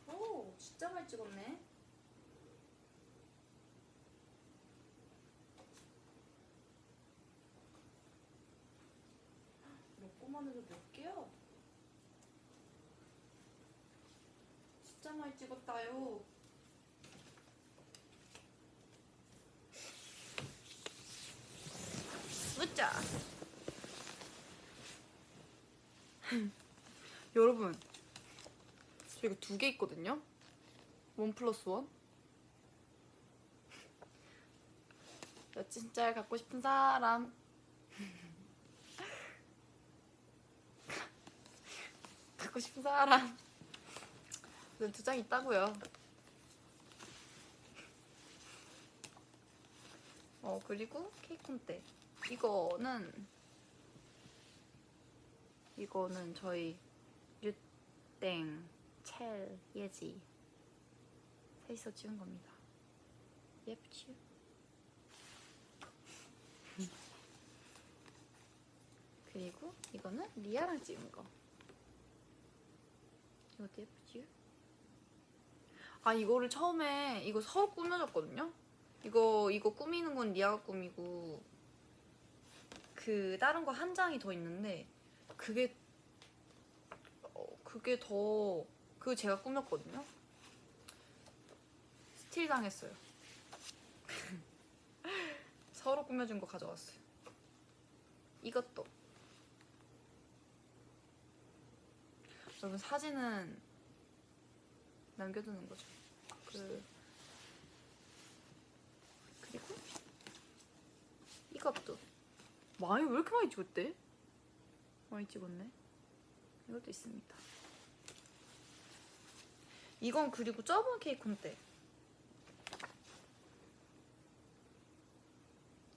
Speaker 1: 오, 진짜 많이 찍었네. 먹고만 해도 몇 개야? 진짜 많이 찍었다요. 으짜. 여러분, 저 이거 2개 있거든요. 1+1. 여친짤 갖고 싶은 사람. 갖고 싶은 사람. 2장 있다고요. 그리고 케이콘 때 이거는 저희 유땡, 첼, 예지 셋이서 찍은 겁니다. 예쁘지? 그리고 이거는 리아랑 찍은 거. 이것도 예쁘지? 아, 이거를 처음에 이거 서로 꾸며줬거든요? 이거 꾸미는 건 리아가 꾸미고 그 다른 거 한 장이 더 있는데 그게 그거 제가 꾸몄거든요. 스틸 당했어요. 서로 꾸며준 거 가져왔어요. 이것도 여러분 사진은 남겨두는 거죠. 그리고 이것도 왜 이렇게 많이 찍었대? 많이 찍었네. 이것도 있습니다. 이건 그리고 저번 케이크인데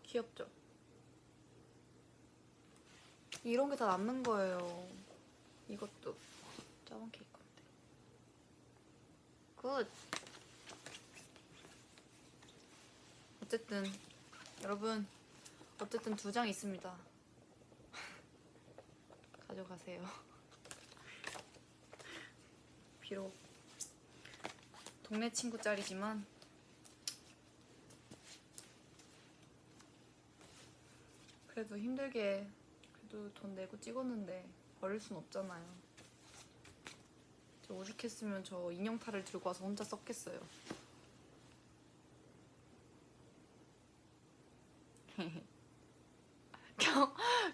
Speaker 1: 귀엽죠? 이런 게 다 남는 거예요. 이것도 저번 케이크인데 굿. 어쨌든 여러분 어쨌든 2장 있습니다. 가져가세요. 비록 동네 친구 짤이지만 그래도 힘들게 그래도 돈 내고 찍었는데 버릴 순 없잖아요. 저 오죽했으면 저 인형탈을 들고 와서 혼자 썼겠어요.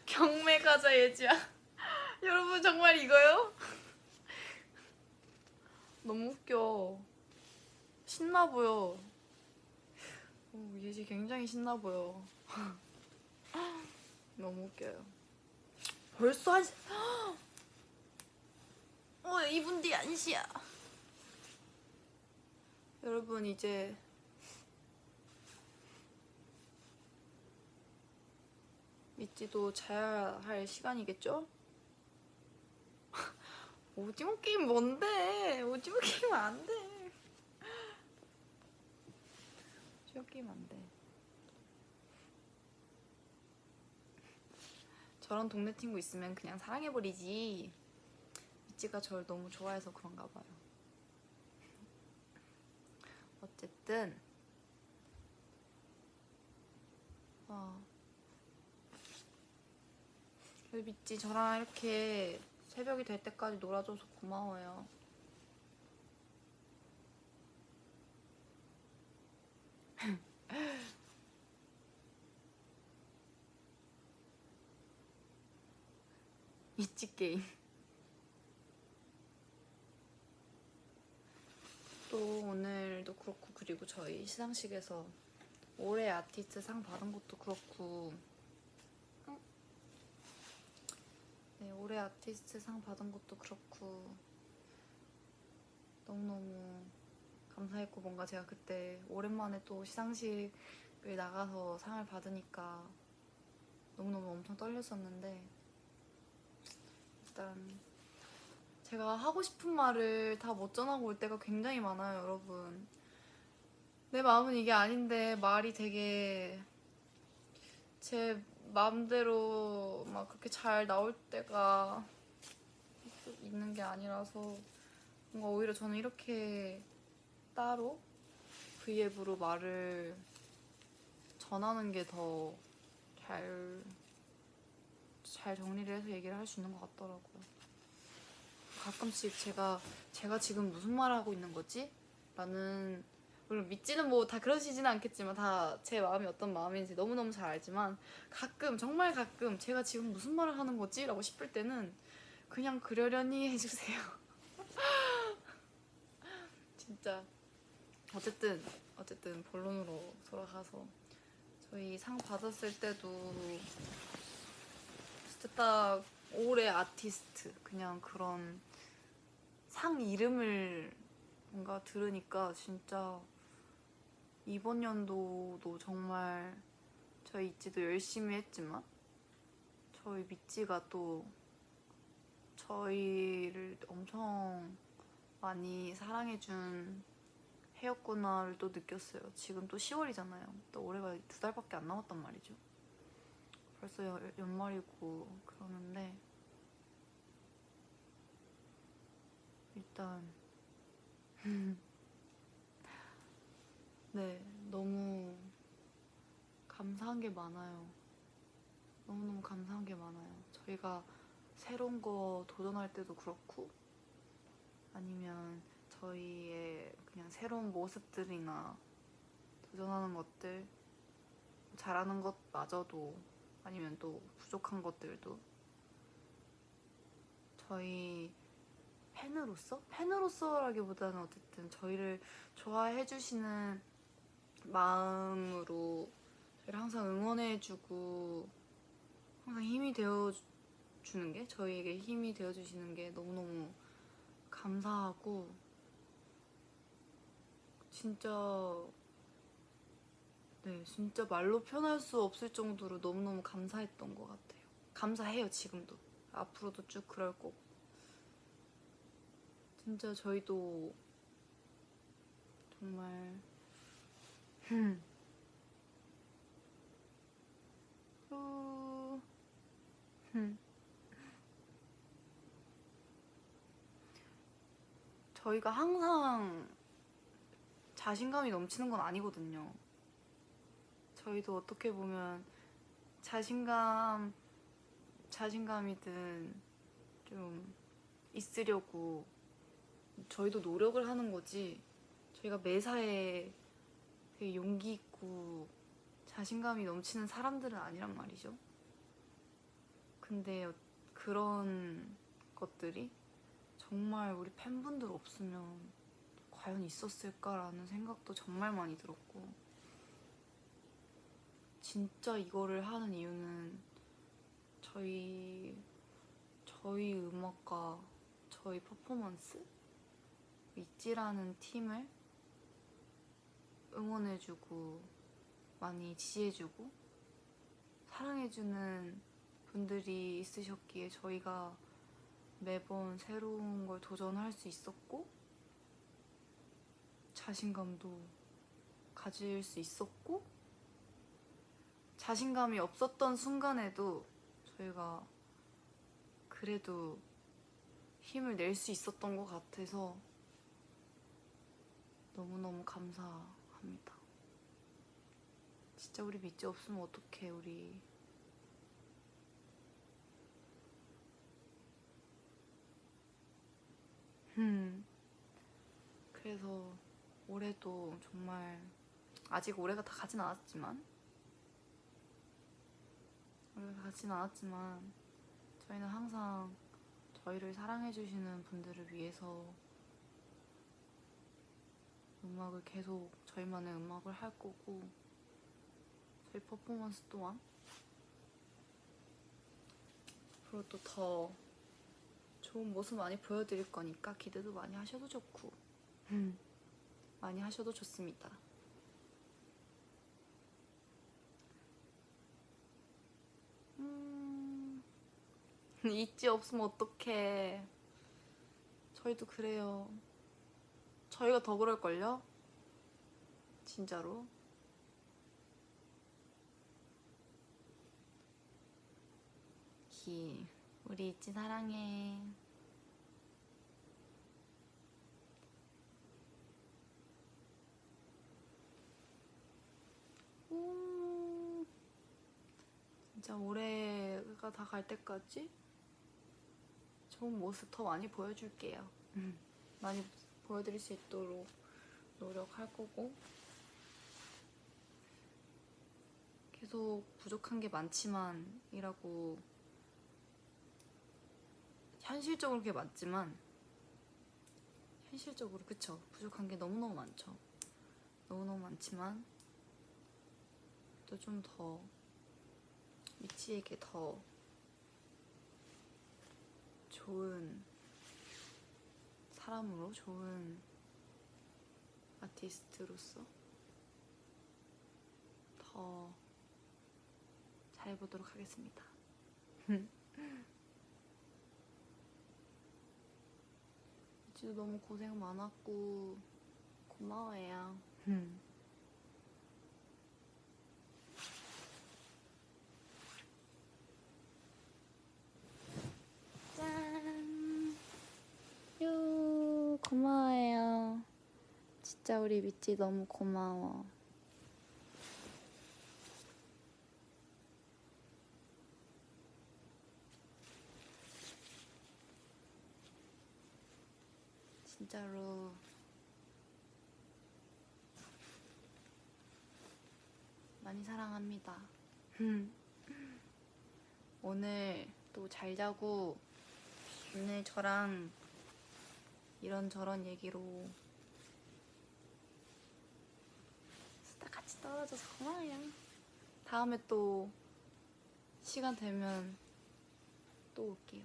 Speaker 1: 경매 가자 예지야. 여러분 정말 이거요? 너무 웃겨. 신나 보여. 예지 굉장히 신나 보여. 너무 웃겨요. 벌써 1시. 2분 뒤 1시야. 여러분 이제 미찌도 자야 할 시간이겠죠? 오징어 게임 뭔데? 오징어 게임 안 돼. 오징어 게임 안 돼. 저런 동네 친구 있으면 그냥 사랑해버리지. 미찌가 저를 너무 좋아해서 그런가 봐요. 어쨌든 미찌 저랑 이렇게 새벽이 될 때까지 놀아줘서 고마워요. 미찌 게임. 또 오늘도 그렇고 그리고 저희 시상식에서 올해 아티스트 상 받은 것도 그렇고 네, 올해 아티스트 상 받은 것도 그렇고 너무너무 감사했고 뭔가 제가 그때 오랜만에 또 시상식을 나가서 상을 받으니까 너무너무 엄청 떨렸었는데 일단 제가 하고 싶은 말을 다 못 전하고 올 때가 굉장히 많아요, 여러분. 내 마음은 이게 아닌데 말이 되게 제 마음대로 막 그렇게 잘 나올 때가 있는 게 아니라서 뭔가 오히려 저는 이렇게 따로 V앱으로 말을 전하는 게 더 잘 정리를 해서 얘기를 할 수 있는 것 같더라고요. 가끔씩 제가 지금 무슨 말을 하고 있는 거지? 라는, 물론 믿지는 뭐 다 그러시지는 않겠지만 다 제 마음이 어떤 마음인지 너무너무 잘 알지만 가끔 정말 가끔 제가 지금 무슨 말을 하는 거지? 라고 싶을 때는 그냥 그러려니 해주세요. 진짜 어쨌든 본론으로 돌아가서 저희 상 받았을 때도 진짜 딱 올해 아티스트 그냥 그런 상 이름을 뭔가 들으니까 진짜 이번 연도도 정말 저희 있지도 열심히 했지만 저희 미찌가 또 저희를 엄청 많이 사랑해준 해였구나를 또 느꼈어요. 지금 또 10월이잖아요. 또 올해가 2달밖에 안 남았단 말이죠. 벌써 연말이고 그러는데 일단 네, 너무 감사한 게 많아요. 너무너무 감사한 게 많아요. 저희가 새로운 거 도전할 때도 그렇고 아니면 저희의 그냥 새로운 모습들이나 도전하는 것들, 잘하는 것마저도 아니면 또 부족한 것들도 저희 팬으로서라기보다는 어쨌든 저희를 좋아해 주시는 마음으로 저희를 항상 응원해주고 항상 힘이 되어주는 게, 저희에게 힘이 되어주시는 게 너무너무 감사하고 진짜 진짜 말로 표현할 수 없을 정도로 너무너무 감사했던 것 같아요. 감사해요. 지금도 앞으로도 쭉 그럴 거고. 진짜 저희도 정말 저희가 항상 자신감이 넘치는 건 아니거든요. 저희도 어떻게 보면 자신감이든 좀 있으려고 저희도 노력을 하는 거지, 저희가 매사에 되게 용기 있고 자신감이 넘치는 사람들은 아니란 말이죠. 근데 그런 것들이 정말 우리 팬분들 없으면 과연 있었을까라는 생각도 정말 많이 들었고, 진짜 이거를 하는 이유는 저희 음악과 저희 퍼포먼스, 있지라는 팀을 응원해주고 많이 지지해주고 사랑해주는 분들이 있으셨기에 저희가 매번 새로운 걸 도전할 수 있었고 자신감도 가질 수 있었고, 자신감이 없었던 순간에도 저희가 그래도 힘을 낼 수 있었던 것 같아서 너무너무 감사합니다. 진짜 우리 믿지 없으면 어떡해. 우리 그래서 올해도 정말 아직 올해가 다 가진 않았지만 저희는 항상 저희를 사랑해주시는 분들을 위해서 음악을 계속 저희만의 음악을 할 거고, 저희 퍼포먼스 또한 앞으로 또 더 좋은 모습 많이 보여드릴 거니까 기대도 많이 하셔도 좋고 많이 하셔도 좋습니다. 잊지 없으면 어떡해. 저희도 그래요. 저희가 더 그럴걸요? 진짜로. 우리 있지 사랑해. 진짜 올해가 다 갈 때까지 좋은 모습 더 많이 보여줄게요. 많이 보여드릴 수 있도록 노력할 거고, 계속 부족한 게 많지만 이라고 현실적으로 그게 맞지만, 현실적으로 그쵸, 부족한 게 너무너무 많죠. 너무너무 많지만 또 좀 더 미치에게 더 좋은 사람으로, 좋은 아티스트로서 더 잘해보도록 하겠습니다. 미치도 너무 고생 많았고 고마워요. 짠! 고마워요. 진짜 우리 미치 너무 고마워. 진짜로 많이 사랑합니다. 오늘 또 잘 자고 오늘 저랑 이런저런 얘기로 수다 같이 떨어져서 고마워요. 다음에 또 시간 되면 또 올게요.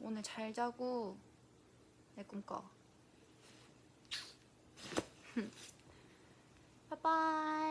Speaker 1: 오늘 잘 자고 내 꿈 꿔. 바이바이.